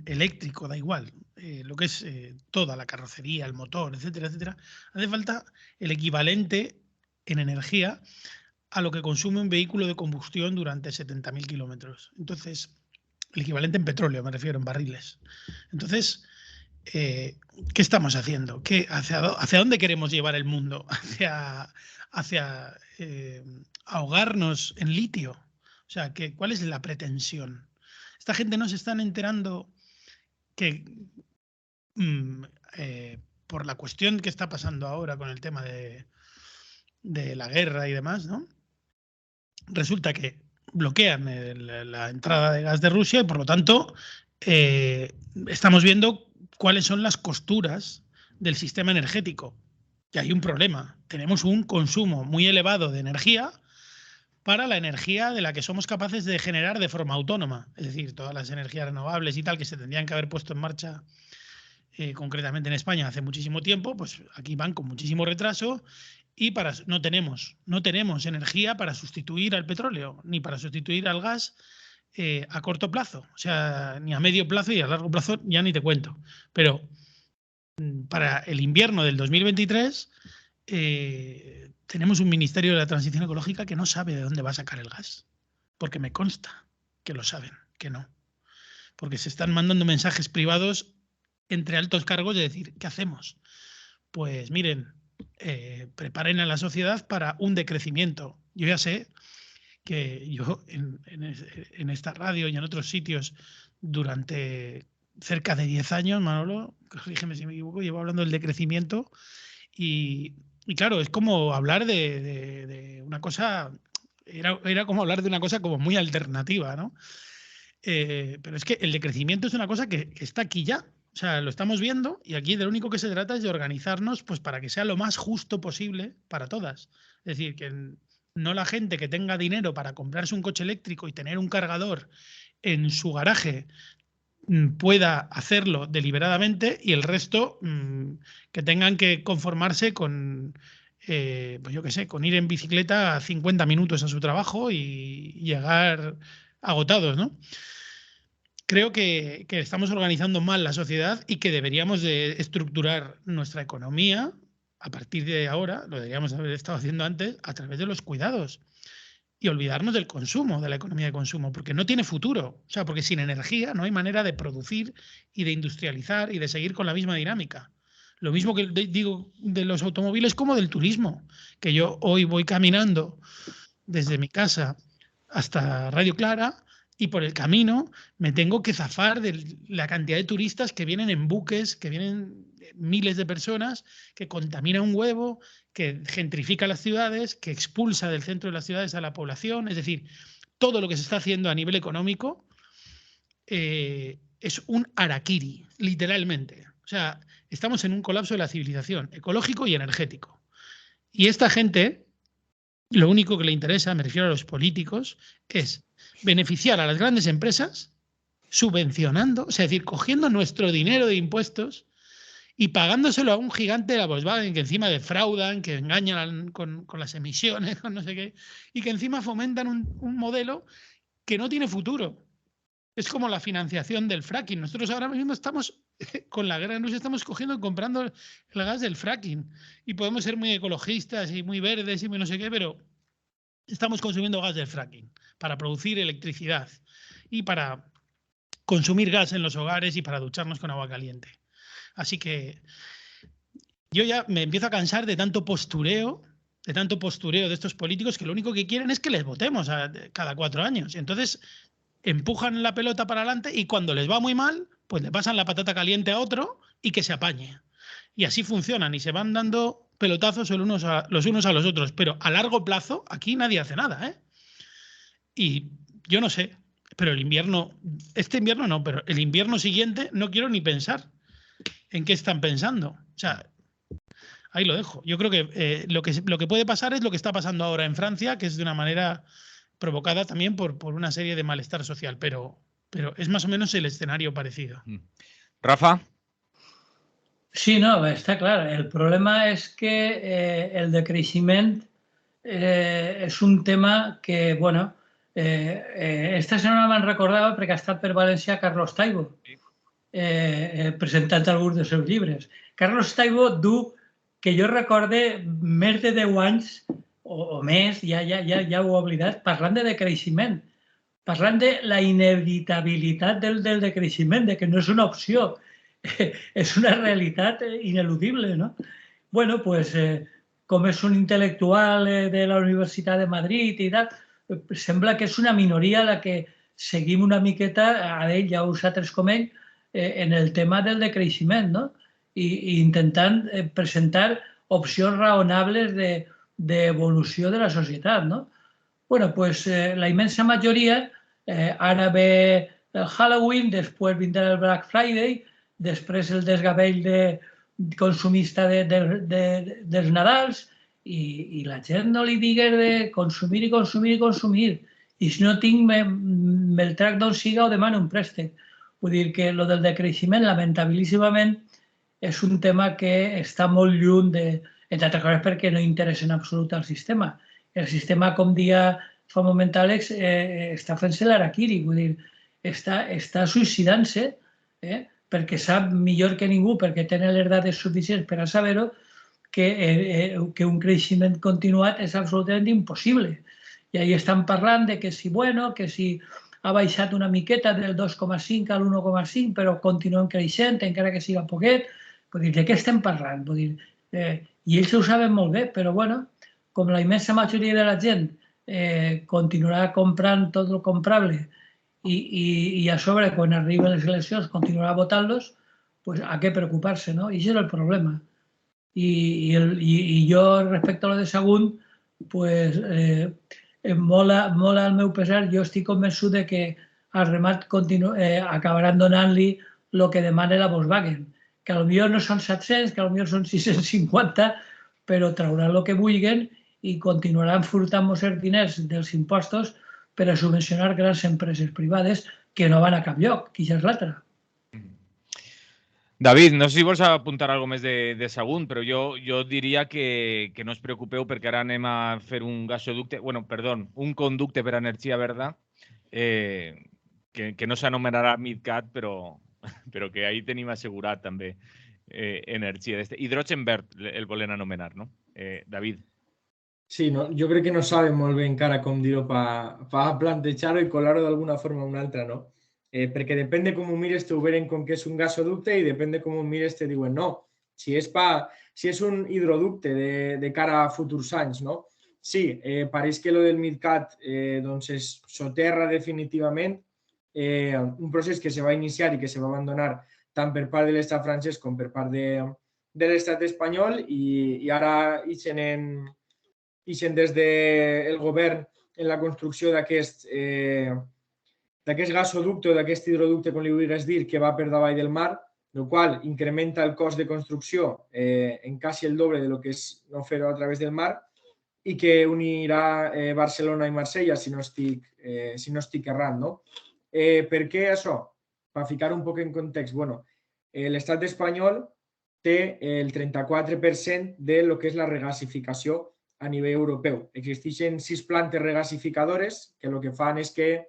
Speaker 3: eléctrico, da igual, lo que es toda la carrocería, el motor, etcétera, etcétera, hace falta el equivalente en energía a lo que consume un vehículo de combustión durante 70.000 kilómetros. Entonces, el equivalente en petróleo, me refiero, en barriles. Entonces, ¿qué estamos haciendo? ¿Hacia dónde queremos llevar el mundo? ¿Hacia ahogarnos en litio? O sea, ¿cuál es la pretensión? Esta gente no se están enterando que por la cuestión que está pasando ahora con el tema de la guerra y demás, ¿no? Resulta que bloquean la entrada de gas de Rusia y por lo tanto estamos viendo cuáles son las costuras del sistema energético. Y hay un problema. Tenemos un consumo muy elevado de energía para la energía de la que somos capaces de generar de forma autónoma. Es decir, todas las energías renovables y tal que se tendrían que haber puesto en marcha concretamente en España hace muchísimo tiempo, pues aquí van con muchísimo retraso y no tenemos energía para sustituir al petróleo ni para sustituir al gas a corto plazo, o sea, ni a medio plazo y a largo plazo ya ni te cuento. Pero para el invierno del 2023 tenemos un Ministerio de la Transición Ecológica que no sabe de dónde va a sacar el gas, porque me consta que lo saben, que no. Porque se están mandando mensajes privados entre altos cargos de decir, ¿qué hacemos? Pues miren, preparen a la sociedad para un decrecimiento. Yo ya sé que yo en esta radio y en otros sitios durante cerca de 10 años, Manolo, corrígeme si me equivoco, llevo hablando del decrecimiento y claro, es como hablar de una cosa, era como hablar de una cosa como muy alternativa, ¿no? Pero es que el decrecimiento es una cosa que está aquí ya. O sea, lo estamos viendo y aquí de lo único que se trata es de organizarnos pues, para que sea lo más justo posible para todas. Es decir, que no la gente que tenga dinero para comprarse un coche eléctrico y tener un cargador en su garaje pueda hacerlo deliberadamente y el resto que tengan que conformarse con, pues yo qué sé, con ir en bicicleta 50 minutos a su trabajo y llegar agotados, ¿no? Creo que estamos organizando mal la sociedad y que deberíamos de estructurar nuestra economía a partir de ahora, lo deberíamos haber estado haciendo antes, a través de los cuidados y olvidarnos del consumo, de la economía de consumo, porque no tiene futuro. O sea, porque sin energía no hay manera de producir y de industrializar y de seguir con la misma dinámica. Lo mismo que digo de los automóviles como del turismo, que yo hoy voy caminando desde mi casa hasta Radio Clara y por el camino me tengo que zafar de la cantidad de turistas que vienen en buques, que vienen miles de personas, que contamina un huevo, que gentrifica las ciudades, que expulsa del centro de las ciudades a la población. Es decir, todo lo que se está haciendo a nivel económico es un harakiri, literalmente. O sea, estamos en un colapso de la civilización ecológico y energético. Y esta gente, lo único que le interesa, me refiero a los políticos, es beneficiar a las grandes empresas subvencionando, es decir, cogiendo nuestro dinero de impuestos y pagándoselo a un gigante de la Volkswagen que encima defraudan, que engañan con las emisiones, con no sé qué, y que encima fomentan un modelo que no tiene futuro. Es como la financiación del fracking. Nosotros ahora mismo estamos, con la guerra de Rusia, estamos cogiendo y comprando el gas del fracking. Y podemos ser muy ecologistas y muy verdes y muy no sé qué, pero estamos consumiendo gas del fracking para producir electricidad y para consumir gas en los hogares y para ducharnos con agua caliente. Así que yo ya me empiezo a cansar de tanto postureo de estos políticos que lo único que quieren es que les votemos cada 4 años. Y entonces empujan la pelota para adelante y cuando les va muy mal, pues le pasan la patata caliente a otro y que se apañe. Y así funcionan y se van dando pelotazos los unos a los otros. Pero a largo plazo, aquí nadie hace nada, ¿eh? Y yo no sé, pero este invierno no, pero el invierno siguiente no quiero ni pensar en qué están pensando. O sea, ahí lo dejo. Yo creo que lo que puede pasar es lo que está pasando ahora en Francia, que es de una manera provocada también por una serie de malestar social, pero es más o menos el escenario parecido.
Speaker 1: Rafa.
Speaker 4: Sí, no, está clar. El problema és que el decreixement és un tema que, bueno, esta setmana me'n recordava perquè ha estat per València Carlos Taibo, presentant alguns dels seus llibres. Carlos Taibo du, que jo recorde, més de 10 anys o més, ja ho he oblidat, parlant de decreixement, parlant de la inevitabilitat del decreixement, de que no és una opció, és una realitat ineludible, no? Bueno, pues, com és un intel·lectual de la Universitat de Madrid i tal, sembla que és una minoria la que seguim una miqueta a ell i a uns altres com ell en el tema del decreixement, no? I intentant presentar opcions raonables d'evolució de la societat, no? Bueno, pues la immensa majoria, ara ve el Halloween, després vindrà el Black Friday, després el desgavell consumista dels Nadals i la gent no li digues de consumir i consumir i consumir. I si no tinc, me'l trac d'on siga o demano un préstec. Vull dir que el del decreixement, lamentabilíssimament, és un tema que està molt lluny entre altres coses perquè no interessa en absolut al sistema. El sistema, com dia fa un moment Àlex, està fent-se l'harakiri, vull dir, està suïcidant-se, perquè sap millor que ningú, perquè tenen les dades suficients per a saber-ho, que un creixement continuat és absolutament impossible. I ahí estan parlant de que si, bueno, que si ha baixat una miqueta del 2,5 al 1,5, però continuem creixent, encara que siga poquet. Vull dir, de què estem parlant? Vull dir, i ells ho saben molt bé, però bueno, com la immensa majoria de la gent continuarà comprant tot el comprable i a sobre, quan arriben les eleccions, continuarà votant-los, pues a què preocupar-se, no? I això és el problema. I jo, respecte a lo de Sagunt, pues, molt al meu pesar, jo estic convençut de que al remat acabaran donant-li el que demana la Volkswagen, que potser no són 700, que potser són 650, però trauran el que vulguin i continuaran furtant-nos els diners dels impostos per a subvencionar grans empreses privades que no van a cap lloc, que això és l'altre.
Speaker 1: David, no sé si vols apuntar alguna cosa més de Sagunt, però jo diria que no us preocupeu perquè ara anem a fer un gasoducte, un conducte per a energia verda, que no s'anomenarà MidCat, però que ahí tenim assegurat també energia. Hidrogen verd el volen anomenar, no? David.
Speaker 2: Sí, no, jo crec que no saben molt bé encara com dir-ho per plantejar-ho i colar-ho d'alguna forma o una altra, no? Perquè depèn de com ho mires te ho veren com que és un gasoducte i depèn de com ho mires te diuen no. Si és un hidroducte de cara a futurs anys, no? Sí, pareix que lo del MidCat doncs es soterra definitivament un procés que se va iniciar i que se va abandonar tant per part de l'estat francès com per part de l'estat espanyol i ara ixen des del govern en la construcció d'aquest gasoducte o d'aquest hidroducte, com li vulguis dir, que va per davall del mar, el qual incrementa el cost de construcció en quasi el doble de lo que és no fer-ho a través del mar i que unirà Barcelona i Marsella, si no estic errant, no? Per què això? Per ficar un poc en context, bueno, l'estat espanyol té el 34% de lo que és la regasificació a nivell europeu. Existeixen 6 plantes regasificadores que el que fan és que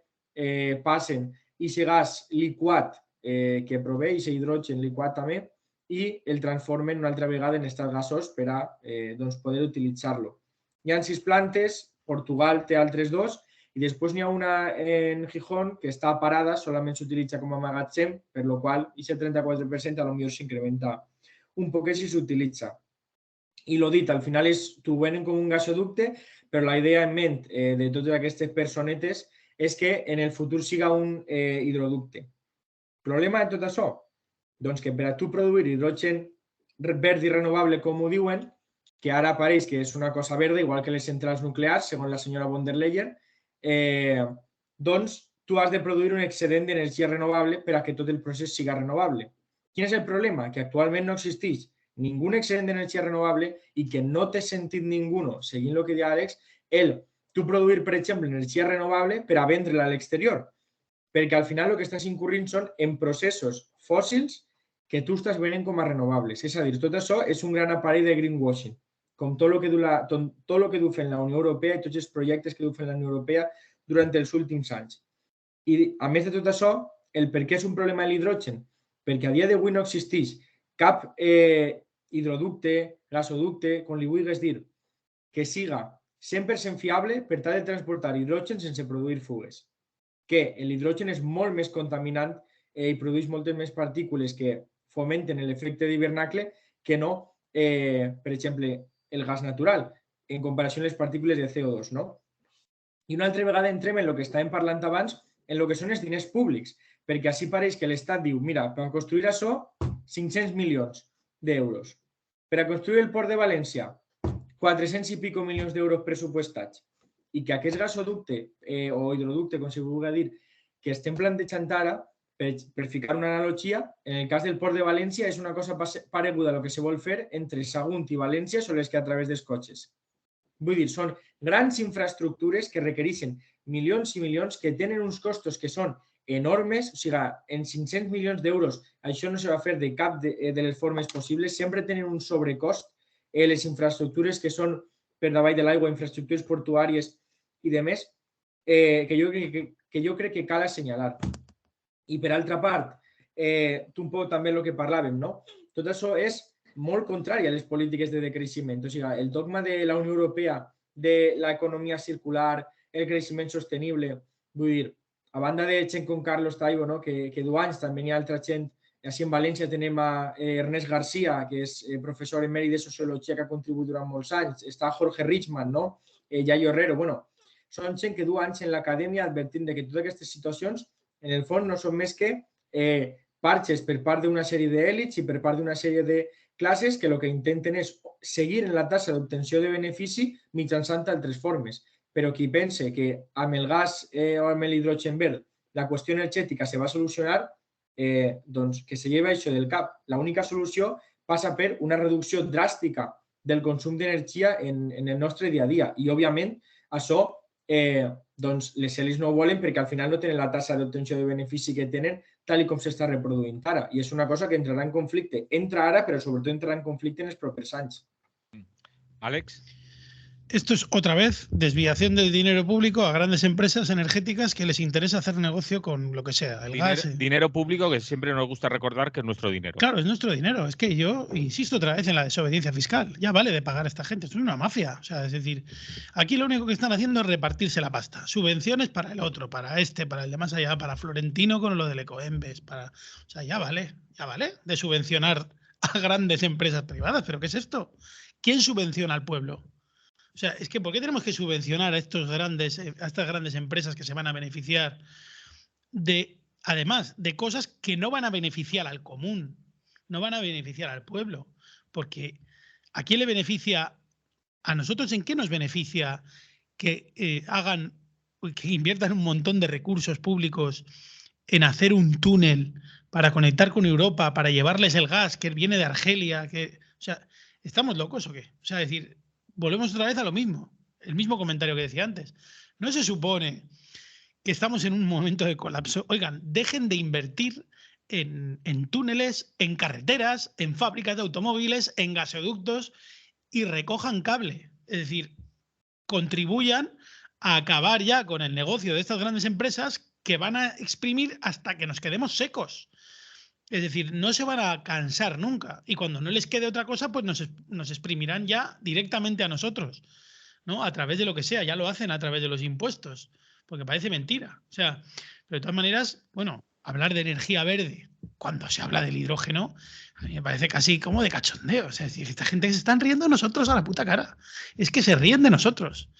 Speaker 2: passen aquest gas liquat que prové, aquest hidrogen liquat també, i el transformen una altra vegada en estat gasós per a poder utilitzar-lo. Hi ha 6 plantes, Portugal té altres 2, i després n'hi ha una en Gijón que està parada, solament s'utilitza com a magatzem, per lo qual aquest 34% potser s'incrementa un poquet si s'utilitza. I l'ho dit, al final t'ho venen com un gasoducte, però la idea en ment de totes aquestes personetes és que en el futur siga un hidroducte. Problema de tot això? Doncs que per a tu produir hidrogen verd i renovable, com ho diuen, que ara pareix que és una cosa verda, igual que les centrals nuclears, segons la senyora von der Leyen, doncs tu has de produir un excedent d'energia renovable per a que tot el procés siga renovable. Quin és el problema? Que actualment no existeix ningún excedent d'energia renovable i que no té sentit ninguno, seguint el que deia Àlex, tu produir, per exemple, energia renovable per a vendre-la a l'exterior, perquè al final el que estàs incurrint són en processos fòssils que tu estàs venent com a renovables. És a dir, tot això és un gran aparell de greenwashing, com tot el que du fent la Unió Europea i tots els projectes que du fent la Unió Europea durant els últims anys. I a més de tot això, el per què és un problema l'hidrogen? Perquè a dia d'avui no existeix cap hidroducte, gasoducte, com li vulguis dir, que siga 100% fiable per tal de transportar hidrogen sense produir fugues. Que l'hidrogen és molt més contaminant i produeix moltes més partícules que fomenten l'efecte d'hivernacle que no, per exemple, el gas natural, en comparació amb les partícules de CO2, no? I una altra vegada entrem en el que estàvem parlant abans, en el que són els diners públics, perquè així pareix que l'Estat diu, mira, per construir això, 500 milions d'euros. Per a construir el port de València, 400 i pico milions d'euros pressupostats. I que aquest gasoducte o hidroducte, com se vulgui dir, que estem plantejant ara, per ficar una analogia, en el cas del port de València és una cosa pareguda a el que se vol fer entre Sagunt i València sobre les que a través dels cotxes. Vull dir, són grans infraestructures que requereixen milions i milions, que tenen uns costos que són enormes, o sigui, en 500 milions d'euros això no se va fer de cap de les formes possibles, sempre tenen un sobrecost, les infraestructures que són per davall de l'aigua, infraestructures portuàries i demés, que jo crec que cal assenyalar. I per altra part, un poc també el que parlàvem, no? Tot això és molt contrari a les polítiques de decreixement. O sigui, el dogma de la Unió Europea de l'economia circular, el creixement sostenible, vull dir, a banda de gent com Carlos Taibo, no? que du anys, també hi ha altra gent. Així en València tenem a Ernest García, que és professor emèrit de Sociologia que ha contribuït durant molts anys. Està Jorge Richman, no? Yayo Herrero. Bueno, són gent que du anys en l'acadèmia advertint que totes aquestes situacions, en el fons, no són més que parxes per part d'una sèrie d'èlits i per part d'una sèrie de classes que el que intenten és seguir en la tassa d'obtenció de benefici mitjançant altres formes. Però qui pense que amb el gas o amb l'hidrogen verd la qüestió energètica se va solucionar, doncs que se lleva això del cap. L'única solució passa per una reducció dràstica del consum d'energia en el nostre dia a dia. I, òbviament, això doncs les èlits no ho volen perquè al final no tenen la tassa d'obtenció de benefici que tenen tal com s'està reproduint ara. I és una cosa que entrarà en conflicte. Entra ara, però sobretot entrarà en conflicte en els propers anys.
Speaker 1: Àlex.
Speaker 3: Esto es otra vez desviación del dinero público a grandes empresas energéticas que les interesa hacer negocio con lo que sea. El gas.
Speaker 1: Dinero público que siempre nos gusta recordar que es nuestro dinero.
Speaker 3: Claro, es nuestro dinero. Es que yo insisto otra vez en la desobediencia fiscal. Ya vale de pagar a esta gente. Esto es una mafia. O sea, es decir, aquí lo único que están haciendo es repartirse la pasta. Subvenciones para el otro, para este, para el de más allá, para Florentino con lo del Ecoembes. O sea, ya vale de subvencionar a grandes empresas privadas. ¿Pero qué es esto? ¿Quién subvenciona al pueblo? O sea, es que ¿por qué tenemos que subvencionar a estas grandes empresas que se van a beneficiar además de cosas que no van a beneficiar al común, no van a beneficiar al pueblo? Porque ¿a quién le beneficia? ¿A nosotros en qué nos beneficia que inviertan un montón de recursos públicos en hacer un túnel para conectar con Europa, para llevarles el gas que viene de Argelia? O sea, ¿estamos locos o qué? O sea, es decir, volvemos otra vez a lo mismo, el mismo comentario que decía antes. No se supone que estamos en un momento de colapso. Oigan, dejen de invertir en túneles, en carreteras, en fábricas de automóviles, en gasoductos y recojan cable. Es decir, contribuyan a acabar ya con el negocio de estas grandes empresas que van a exprimir hasta que nos quedemos secos. Es decir, no se van a cansar nunca. Y cuando no les quede otra cosa, pues nos exprimirán ya directamente a nosotros, ¿no? A través de lo que sea. Ya lo hacen a través de los impuestos. Porque parece mentira. O sea, pero de todas maneras, bueno, hablar de energía verde, cuando se habla del hidrógeno, a mí me parece casi como de cachondeo. O sea, es decir, esta gente se están riendo de nosotros a la puta cara. Es que se ríen de nosotros.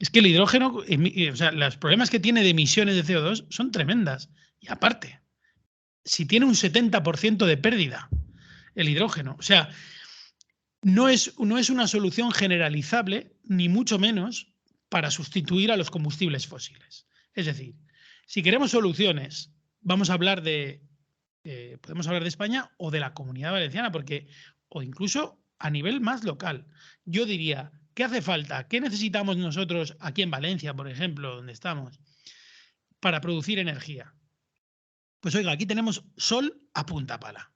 Speaker 3: Es que el hidrógeno, o sea, los problemas que tiene de emisiones de CO2 son tremendas. Y aparte, si tiene un 70% de pérdida el hidrógeno. O sea, no es una solución generalizable, ni mucho menos para sustituir a los combustibles fósiles. Es decir, si queremos soluciones, podemos hablar de España o de la Comunidad Valenciana, porque o incluso a nivel más local. Yo diría, ¿qué hace falta? ¿Qué necesitamos nosotros aquí en Valencia, por ejemplo, donde estamos, para producir energía? Pues oiga, aquí tenemos sol a punta pala.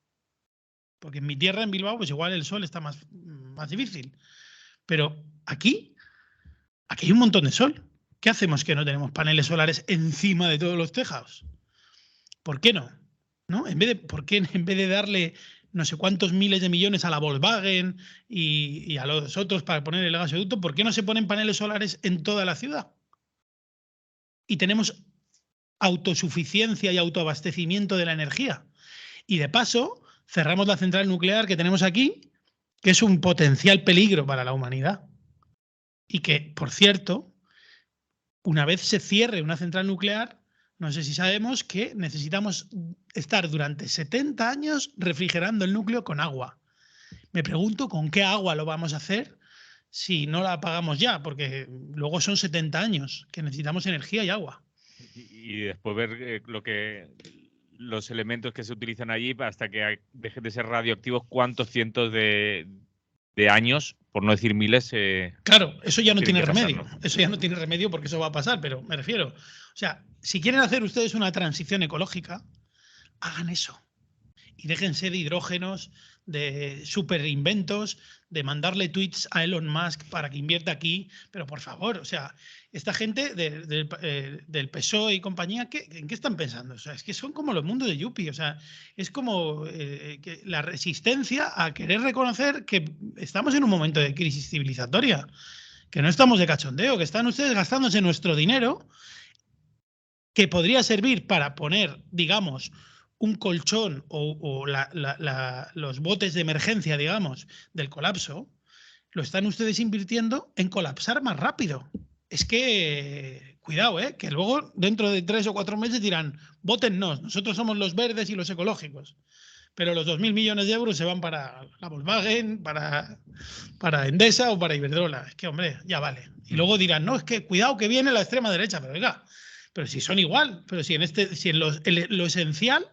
Speaker 3: Porque en mi tierra, en Bilbao, pues igual el sol está más difícil. Pero aquí hay un montón de sol. ¿Qué hacemos que no tenemos paneles solares encima de todos los tejados? ¿Por qué no? ¿No? ¿Por qué en vez de darle no sé cuántos miles de millones a la Volkswagen y a los otros para poner el gasoducto, ¿por qué no se ponen paneles solares en toda la ciudad? Y tenemos autosuficiencia y autoabastecimiento de la energía. Y de paso, cerramos la central nuclear que tenemos aquí, que es un potencial peligro para la humanidad. Y que, por cierto, una vez se cierre una central nuclear, no sé si sabemos que necesitamos estar durante 70 años refrigerando el núcleo con agua. Me pregunto con qué agua lo vamos a hacer si no la apagamos ya, porque luego son 70 años que necesitamos energía y agua.
Speaker 1: Y después ver los elementos que se utilizan allí hasta que dejen de ser radioactivos, cuántos cientos de años, por no decir miles.
Speaker 3: Claro, eso ya no tiene remedio.
Speaker 1: Pasar, ¿no?
Speaker 3: Eso ya no tiene remedio porque eso va a pasar, pero me refiero. O sea, si quieren hacer ustedes una transición ecológica, hagan eso. Y déjense de hidrógenos, de superinventos, de mandarle tweets a Elon Musk para que invierta aquí. Pero por favor, o sea, esta gente del PSOE y compañía, ¿en qué están pensando? O sea, es que son como los mundos de Yuppie. O sea, es como la resistencia a querer reconocer que estamos en un momento de crisis civilizatoria, que no estamos de cachondeo, que están ustedes gastándose nuestro dinero, que podría servir para poner, digamos, un colchón o los botes de emergencia, digamos, del colapso, lo están ustedes invirtiendo en colapsar más rápido. Es que, cuidado, que luego dentro de 3 o 4 meses dirán, vótennos, nosotros somos los verdes y los ecológicos. Pero los 2.000 millones de euros se van para la Volkswagen, para Endesa o para Iberdrola. Es que, hombre, ya vale. Y luego dirán, no, es que cuidado que viene la extrema derecha, pero oiga, pero si son igual, pero si en lo esencial,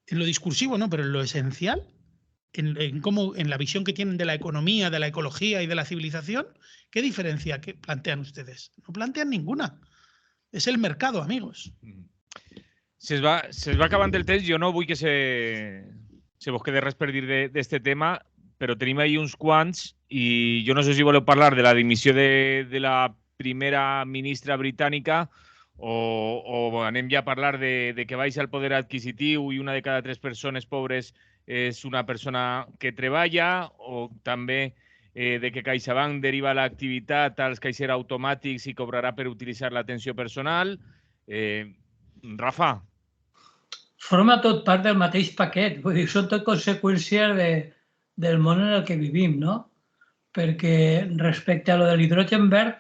Speaker 3: en lo discursivo no, pero en lo esencial, en la visión que tienen de la economía, de la ecología y de la civilización, ¿qué diferencia plantean ustedes? No plantean ninguna. Es el mercado, amigos.
Speaker 1: Se va acabant el temps. Jo no vull que se vos quede res per dir d'este tema, però tenim ahí uns quants i jo no sé si voleu parlar de la dimissió de la primera ministra britànica o anem ja a parlar de que baixa el poder adquisitiu i una de cada 3 persones pobres és una persona que treballa, o també de que CaixaBank deriva l'activitat als caixers automàtics i cobrarà per utilitzar l'atenció personal. Rafa.
Speaker 4: Forma tot part del mateix paquet, vull dir, són tot conseqüències del món en el que vivim, no? Perquè respecte a lo de l'hidrogen verd,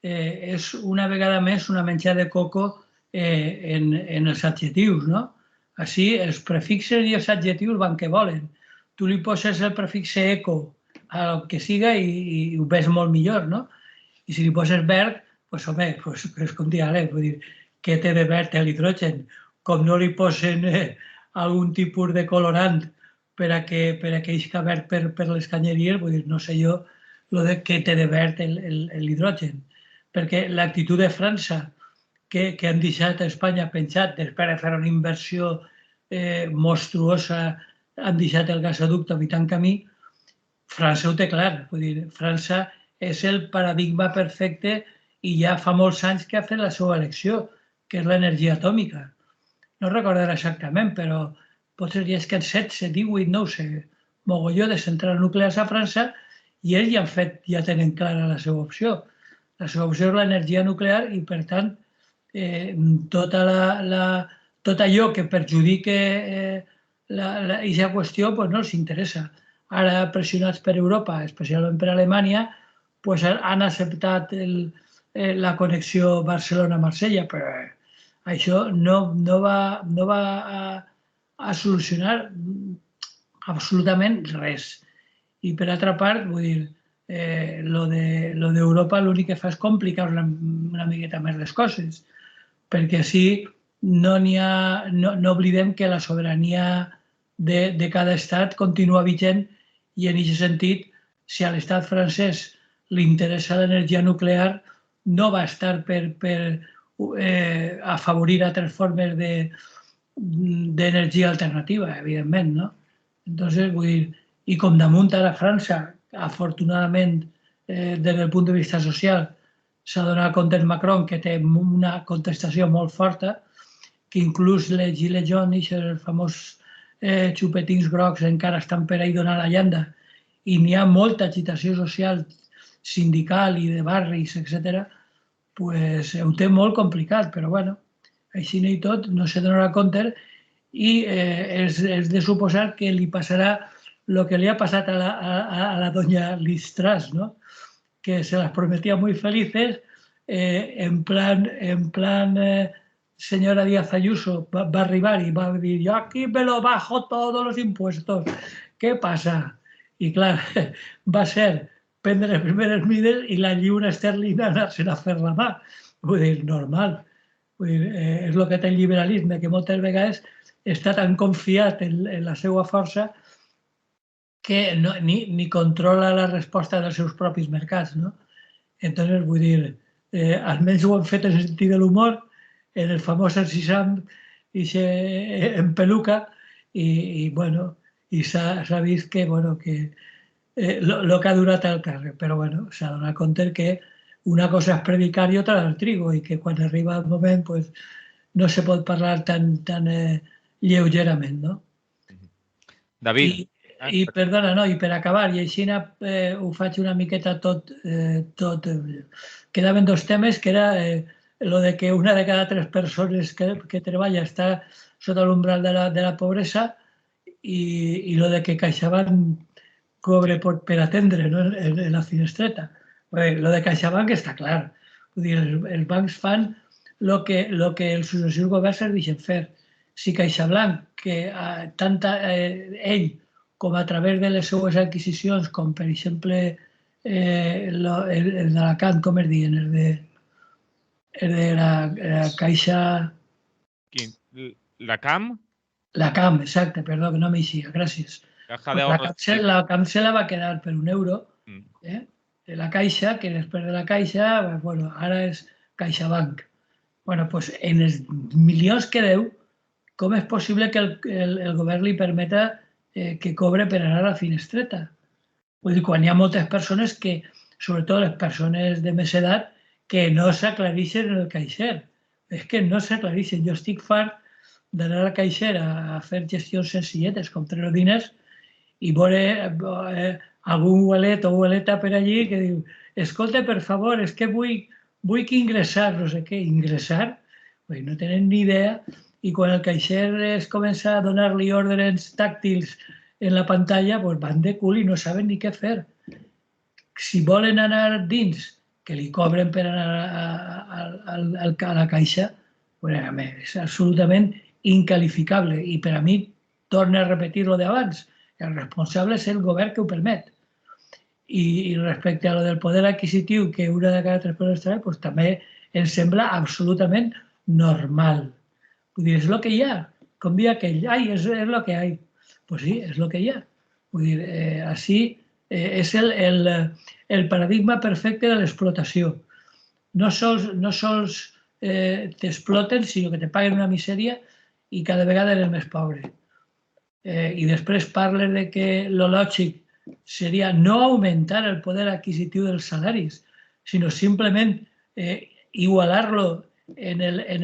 Speaker 4: és una vegada més una menjada de coco en els adjectius, no? Així, els prefixes i els adjectius van que volen. Tu li poses el prefixe eco al que siga i ho ves molt millor, no? I si li poses verd, doncs, home, és com diàleg, vull dir, què té de verd l'hidrogen? Com no li posen algun tipus de colorant per a que isca verd per les canyeries, vull dir, no sé jo què té de verd l'hidrogen. Perquè l'actitud de França, que han deixat a Espanya penjat després de fer una inversió monstruosa, han deixat el gasoducte a mitjan camí, França ho té clar. Vull dir, França és el paradigma perfecte i ja fa molts anys que ha fet la seva elecció, que és l'energia atòmica. No recordaré exactament, però potser ja és que en 16, 18, no ho sé, mogolló de centrals nuclears a França i ells ja tenen clara la seva opció. La seva opció és l'energia nuclear i, per tant, tot allò que perjudica aquesta qüestió no els interessa. Ara, pressionats per Europa, especialment per Alemanya, han acceptat la connexió Barcelona-Marsella, però això no va a solucionar absolutament res. I per altra part, vull dir, lo d'Europa l'únic que fa és complicar una miqueta més les coses, perquè així no oblidem que la sobirania de cada estat continua vigent I en aquest sentit, si a l'estat francès li interessa l'energia nuclear, no va estar per afavorir altres formes d'energia alternativa, evidentment, no? Entonces, vull dir, i com damunt ara França, afortunadament, des del punt de vista social, s'ha donat compte en Macron que té una contestació molt forta, que inclús les gilets jaunes, els famosos xupetins grocs, encara estan per ahí donant la llanda, i n'hi ha molta agitació social, sindical i de barris, etc., pues ho té molt complicat, però bueno, així i tot no se donarà compte i és de suposar que li passarà el que li ha passat a la doña Liz Truss, ¿no? Que se las prometía muy felices, en plan señora Díaz Ayuso va a arribar y va a decir, yo aquí me lo bajo todos los impuestos, ¿qué pasa? I clar, va ser prendre les primeres mides i la lliura esterlina anar-se'n a fer la mà. Vull dir, normal. Vull dir, és el que té el liberalisme, que moltes vegades està tan confiat en la seva força que ni controla la resposta dels seus propis mercats, no? Entonces, vull dir, almenys ho han fet en el sentit de l'humor, en el famós Sisam en peluca, i bueno, i s'ha vist que el que ha durat al càrrec, però bueno, s'ha donat compte que una cosa és predicar i altra el trigo, i que quan arriba el moment no se pot parlar tan lleugerament, no?
Speaker 1: David.
Speaker 4: I perdona, no, i per acabar, i així ho faig una miqueta tot. Quedaven dos temes, que era lo de que una de cada 3 persones que treballa està sota l'umbral de la pobresa i lo de que CaixaBank cobre per atendre en la finestreta. Lo de CaixaBank està clar. Vull dir, els bancs fan el que els successius governs es deixen fer. Si CaixaBank, que tant ell com a través de les seues adquisicions, com per exemple el d'Alacant, com es diuen, el de la Caixa...
Speaker 1: La CAM?
Speaker 4: La CAM, exacte, perdó, que no m'eixia, gràcies. La CAM se la va quedar per €1, la Caixa, que després de la Caixa, ara és CaixaBank. Doncs en els milions que deu, com és possible que el govern li permeta que cobre per anar a la finestreta? Vull dir, quan hi ha moltes persones que, sobretot les persones de més edat, que no s'aclareixen en el caixer. És que no s'aclareixen. Jo estic fart d'anar al caixer a fer gestions senzilletes, com treure diners, i veure algun huelet o hueleta per allí que diu, escolta, per favor, és que vull que ingressar, no sé què, ingressar? No tenen ni idea. I quan el caixer es comença a donar-li ordres tàctils en la pantalla, van de cul i no saben ni què fer. Si volen anar dins, que li cobren per anar a la caixa, és absolutament incalificable. I per a mi, torno a repetir lo d'abans, el responsable és el govern que ho permet. I respecte a lo del poder adquisitiu, que una de cada 3 persones treballa, també em sembla absolutament normal. Vull dir, és el que hi ha. Com dia aquell, és el que hi ha. Doncs sí, és el que hi ha. Vull dir, així és el paradigma perfecte de l'explotació. No sols t'exploten, sinó que te paguen una misèria i cada vegada eres més pobre. I després parles de que el lògic seria no augmentar el poder adquisitiu dels salaris, sinó simplement igualar-lo en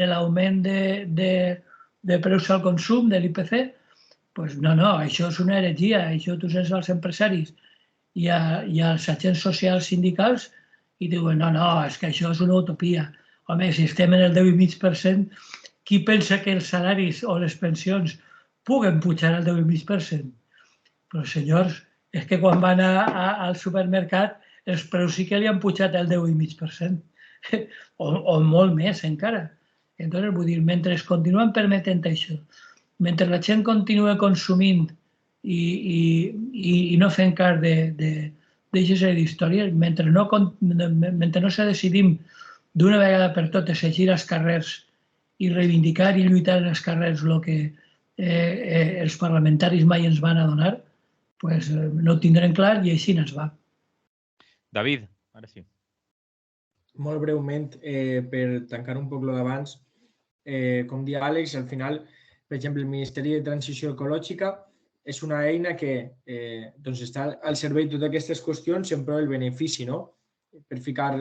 Speaker 4: l'augment de preus al consum de l'IPC. Doncs no, això és una heretgia. Això tu sents als empresaris i als agents socials sindicals i diuen, no, és que això és una utopia. Home, si estem en el 10,5%, qui pensa que els salaris o les pensions puguen pujar al 10,5%? Però, senyors, és que quan van al supermercat els preus sí que li han pujat al 10,5%. O molt més encara. Entonces, vull dir, mentre es continuen permetent això, mentre la gent continua consumint i no fent cas d'aquestes històries, mentre no se decidim d'una vegada per totes eixir als carrers i reivindicar i lluitar en els carrers el que els parlamentaris mai ens van a donar, pues, no ho tindrem clar i així ens va.
Speaker 1: David, ara sí.
Speaker 2: Molt breument, per tancar un poc lo d'abans, com dia Àlex, al final, per exemple, el Ministeri de Transició Ecològica és una eina que doncs està al servei de totes aquestes qüestions en pro del benefici, no? Per ficar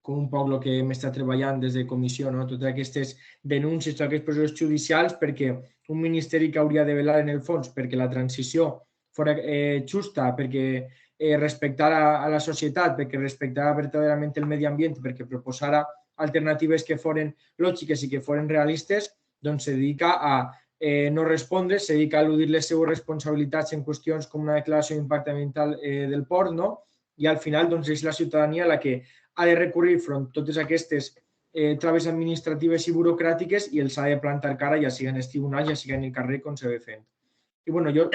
Speaker 2: com un poc el que hem estat treballant des de comissió, no? Totes aquestes denúncies, tots aquests processos judicials, perquè un ministeri que hauria de velar en el fons perquè la transició fos justa, perquè respectara a la societat, perquè respectara verdaderament el medi ambient, perquè proposara alternatives que foren lògiques i que foren realistes, doncs se dedica a no respondre, se dedica a eludir les seves responsabilitats en qüestions com una declaració d'impacte ambiental del port, no? I al final doncs, és la ciutadania la que ha de recurrir front a totes aquestes traves administratives i burocràtiques i els ha de plantar cara, ja sigui en els tribunals, ja sigui en el carrer, com se ve fent. I bueno, jo,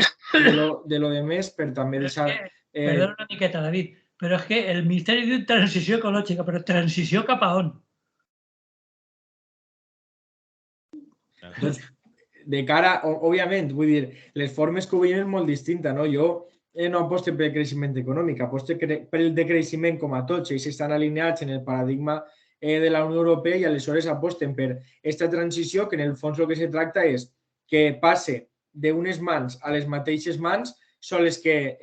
Speaker 2: de lo de més, per també deixar...
Speaker 4: Perdona una miqueta, David, però és que el Ministeri diu transició ecològica, però transició cap a on?
Speaker 2: Doncs, de cara, òbviament, vull dir, les formes que ho veiem és molt distinta, no? Jo no aposto per el creixement econòmic, aposto per el decreixement com a tots, ells estan alineats en el paradigma de la Unió Europea i aleshores aposten per aquesta transició que en el fons el que se tracta és que passe d'unes mans a les mateixes mans, són les que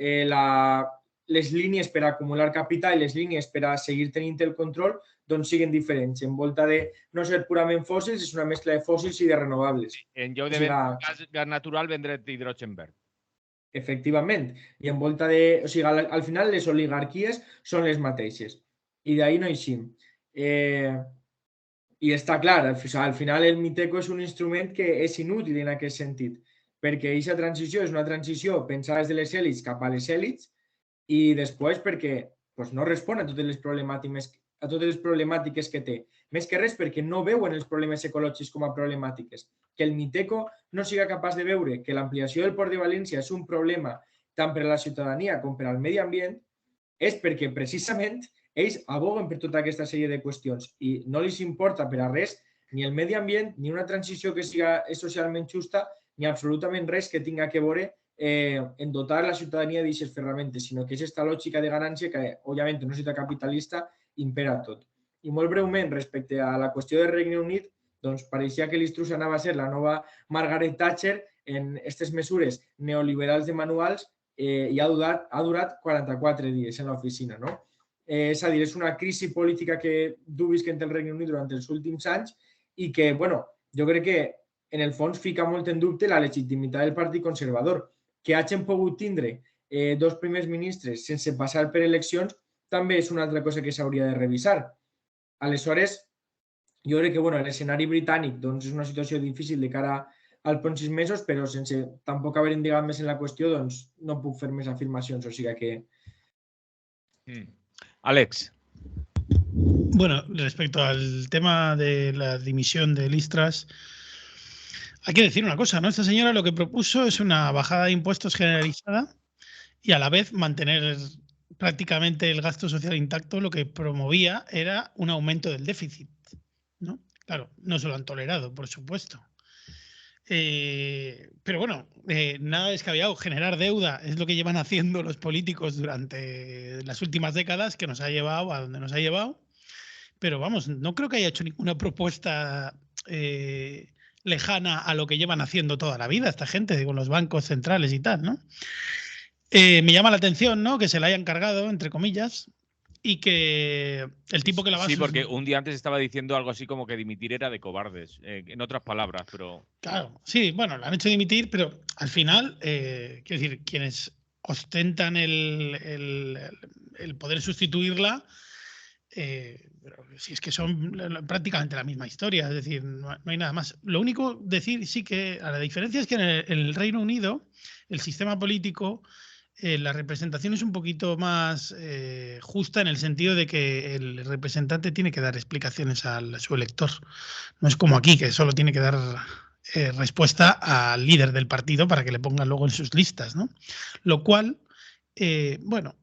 Speaker 2: les línies per acumular capital i les línies per a seguir tenint el control doncs siguin diferents. En volta de no ser purament fòssils, és una mescla de fòssils i de renovables.
Speaker 1: En lloc de gas natural, vendre hidrogen verd.
Speaker 2: Efectivament. I en volta de... O sigui, al final les oligarquies són les mateixes. I d'ahí no eixim. I està clar, al final el Miteco és un instrument que és inútil en aquest sentit, perquè aquesta transició és una transició pensada des de les èlits cap a les èlits i després perquè no respon a totes les problemàtiques que té. Més que res perquè no veuen els problemes ecològics com a problemàtiques. Que el Miteco no siga capaç de veure que l'ampliació del Port de València és un problema tant per a la ciutadania com per al medi ambient és perquè precisament ells aboguen per tota aquesta sèrie de qüestions i no els importa per a res ni el medi ambient, ni una transició que siga socialment justa, ni absolutament res que tinga que veure en dotar la ciutadania d'aquestes ferramentes, sinó que és aquesta lògica de ganància que, òbviament, en una societat capitalista impera tot. I molt breument, respecte a la qüestió del Regne Unit, doncs pareixia que l'Istrus anava a ser la nova Margaret Thatcher en aquestes mesures neoliberals de manuals i ha durat 44 dies en l'oficina, no? És a dir, és una crisi política que du visquent el Regne Unit durant els últims anys i que, bueno, jo crec que en el fons fica molt en dubte la legitimitat del Partit Conservador. Que hagin pogut tindre dos primers ministres sense passar per eleccions també és una altra cosa que s'hauria de revisar. Aleshores, jo crec que l'escenari britànic és una situació difícil de cara als pròxims mesos, però sense tampoc haver indagat més en la qüestió, doncs no puc fer més afirmacions. O sigui que...
Speaker 1: Àlex.
Speaker 3: Bueno, respecto al tema de la dimisión de Listras, hay que decir una cosa, ¿no? Esta señora lo que propuso es una bajada de impuestos generalizada y a la vez mantener prácticamente el gasto social intacto. Lo que promovía era un aumento del déficit, ¿no? Claro, no se lo han tolerado, por supuesto. Pero bueno, nada descabellado. Generar deuda es lo que llevan haciendo los políticos durante las últimas décadas, que nos ha llevado a donde nos ha llevado. Pero vamos, no creo que haya hecho ninguna propuesta lejana a lo que llevan haciendo toda la vida esta gente con los bancos centrales y tal, ¿no? Me llama la atención, ¿no? Que se la hayan cargado, entre comillas, y que el tipo que la va a...
Speaker 1: Sí, porque un día antes estaba diciendo algo así como que dimitir era de cobardes, en otras palabras, pero...
Speaker 3: Claro, sí, bueno, la han hecho dimitir, pero al final, quiero decir, quienes ostentan el poder sustituirla, pero si es que son prácticamente la misma historia, es decir, no hay nada más. Lo único decir sí que a la diferencia es que en el Reino Unido el sistema político, la representación es un poquito más justa en el sentido de que el representante tiene que dar explicaciones a su elector. No es como aquí, que solo tiene que dar respuesta al líder del partido para que le pongan luego en sus listas, ¿no? Lo cual, bueno,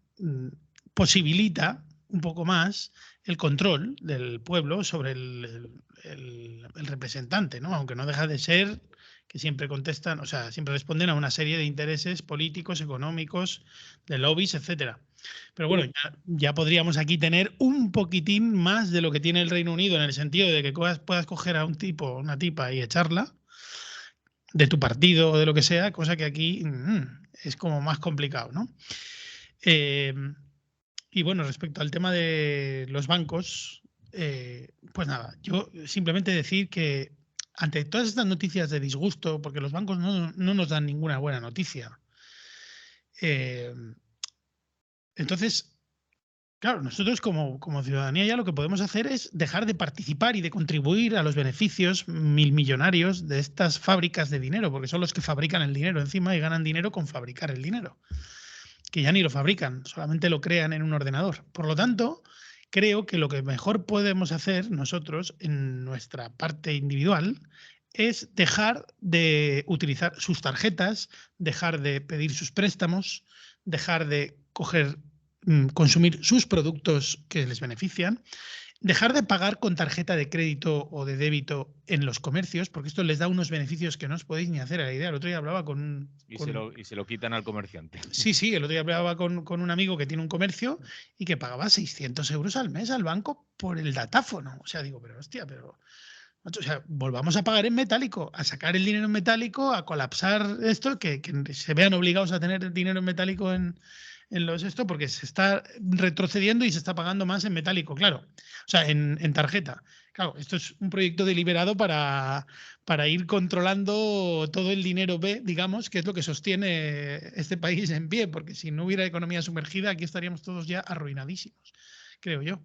Speaker 3: posibilita un poco más el control del pueblo sobre el representante, ¿no? Aunque no deja de ser que siempre contestan, o sea, siempre responden a una serie de intereses políticos, económicos, de lobbies, etcétera. Pero bueno, ya podríamos aquí tener un poquitín más de lo que tiene el Reino Unido, en el sentido de que puedas coger a un tipo o una tipa y echarla de tu partido o de lo que sea, cosa que aquí es como más complicado, ¿no? Y bueno, respecto al tema de los bancos, pues nada, yo simplemente decir que ante todas estas noticias de disgusto, porque los bancos no nos dan ninguna buena noticia, entonces, claro, nosotros como ciudadanía ya lo que podemos hacer es dejar de participar y de contribuir a los beneficios millonarios de estas fábricas de dinero, porque son los que fabrican el dinero encima y ganan dinero con fabricar el dinero, que ya ni lo fabrican, solamente lo crean en un ordenador. Por lo tanto, creo que lo que mejor podemos hacer nosotros en nuestra parte individual es dejar de utilizar sus tarjetas, dejar de pedir sus préstamos, dejar de consumir sus productos que les benefician, dejar de pagar con tarjeta de crédito o de débito en los comercios, porque esto les da unos beneficios que no os podéis ni hacer a la idea. El otro día hablaba con...
Speaker 1: se lo quitan al comerciante.
Speaker 3: Sí, el otro día hablaba con un amigo que tiene un comercio y que pagaba 600 euros al mes al banco por el datáfono. O sea, digo, pero hostia, pero... O sea, volvamos a pagar en metálico, a sacar el dinero en metálico, a colapsar esto, que se vean obligados a tener dinero en metálico en esto, porque se está retrocediendo y se está pagando más en metálico, claro. O sea, en tarjeta. Claro, esto es un proyecto deliberado para ir controlando todo el dinero B, digamos, que es lo que sostiene este país en pie, porque si no hubiera economía sumergida, aquí estaríamos todos ya arruinadísimos, creo yo.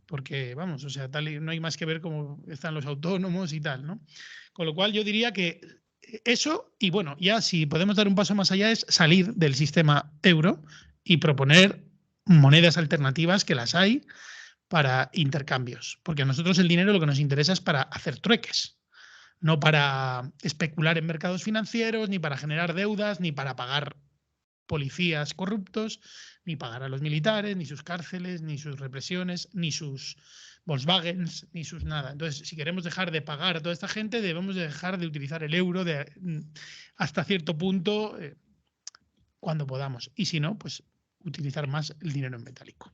Speaker 3: Porque, vamos, o sea, no hay más que ver cómo están los autónomos y tal, ¿no? Con lo cual yo diría que eso, y bueno, ya si podemos dar un paso más allá, es salir del sistema euro y proponer monedas alternativas, que las hay, para intercambios. Porque a nosotros el dinero lo que nos interesa es para hacer trueques, no para especular en mercados financieros, ni para generar deudas, ni para pagar policías corruptos, ni pagar a los militares, ni sus cárceles, ni sus represiones, ni sus Volkswagens, ni sus nada. Entonces, si queremos dejar de pagar a toda esta gente, debemos de dejar de utilizar el euro hasta cierto punto cuando podamos. Y si no, pues utilizar más el dinero en metálico.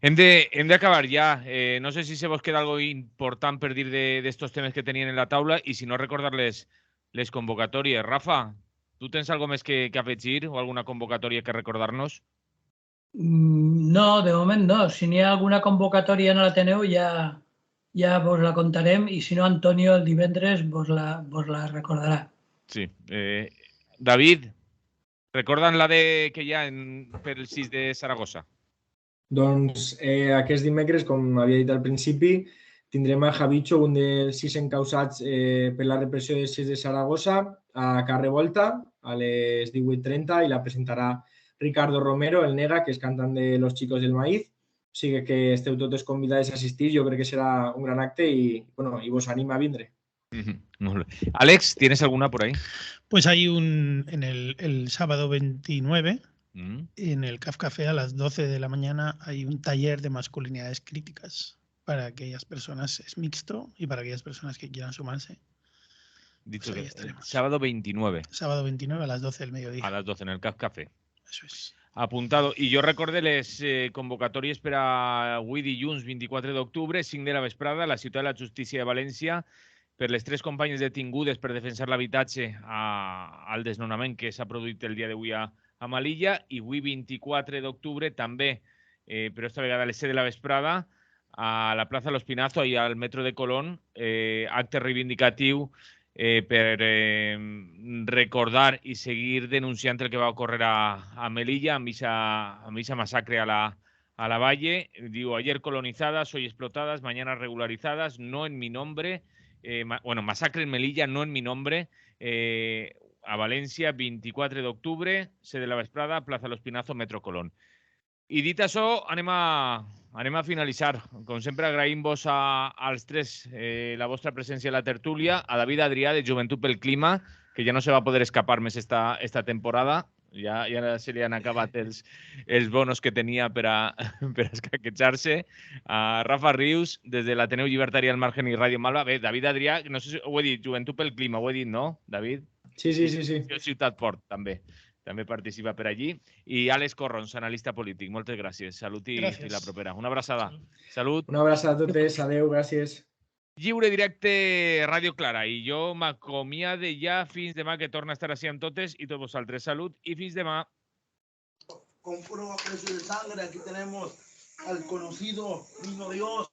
Speaker 1: Hem de acabar ja. No sé si se vos queda algo important per dir d'estos temes que tenien en la taula i si no recordar les convocatòries. Rafa, tu tens algo més que afegir o alguna convocatòria que recordar-nos?
Speaker 4: No, de moment no. Si n'hi ha alguna convocatòria en l'Ateneu ja vos la contarem i si no, Antonio el divendres vos la recordarà.
Speaker 1: Sí. David, recorda'ns la que hi ha per el 6 de Saragossa.
Speaker 2: Doncs aquest dimecres, com havia dit al principi, tindrem a Javicho, un dels 6 encausats per la repressió del 6 de Saragossa, a Carrer Volta a les 18:30 i la presentarà Ricardo Romero, el Nega, que és cantant de Los Chicos del Maíz. O sigui que esteu totes convidades a assistir. Jo crec que serà un gran acte i vos anima a vindre.
Speaker 1: Alex, ¿tienes alguna por ahí?
Speaker 3: Pues hay en el sábado 29, en el CAF Café a las 12 de la mañana hay un taller de masculinidades críticas para aquellas personas, es mixto, y para aquellas personas que quieran sumarse.
Speaker 1: Dicho pues que sábado 29.
Speaker 3: Sábado 29 a las 12 del mediodía.
Speaker 1: A las 12 en el CAF Café.
Speaker 3: Eso es.
Speaker 1: Apuntado. I jo recorde les convocatòries per a avui dilluns 24 d'octubre, 5 de la vesprada, a la Ciutat de la Justícia de València, per les 3 companyes detingudes per defensar l'habitatge al desnonament que s'ha produït el dia d'avui a Melilla, i avui 24 d'octubre també, però esta vegada a les 7 de la vesprada, a la plaça L'Espinazo, i al metro de Colón, acte reivindicatiu per recordar i seguir denunciant el que va ocórrer a Melilla amb esa masacre a la Valle. Digo, ayer colonizadas, hoy explotadas, mañana regularizadas, no en mi nombre. Masacre en Melilla, no en mi nombre. A València, 24 d'octubre, 7 de la vesprada, plaça L'Espinazo, metro Colón. I dit això, anem a finalitzar. Com sempre, agraïm-vos als tres la vostra presència a la tertúlia, a David Adrià, de Joventut pel Clima, que ja no se va poder escapar més esta temporada. Ja se li han acabat els bonos que tenia per a escaquejar-se. Rafa Rius, des de l'Ateneu Llibertari al Margen i Ràdio Malva. Bé, David Adrià, no sé si ho he dit, Joventut pel Clima, ho he dit, no, David?
Speaker 2: Sí.
Speaker 1: Ciutat Fort, també. També participa per allí. I Àlex Corrons, analista polític. Moltes gràcies. Salut i la propera. Una abraçada. Salut.
Speaker 2: Una abraçada a totes. Adéu, gràcies.
Speaker 1: Lliure directe Ràdio Clara. I jo m'acomiade ja fins demà, que torna a estar així amb totes i tots vosaltres. Salut i fins demà.
Speaker 5: Compro a precio de sangre. Aquí tenemos al conocido Niño Dios.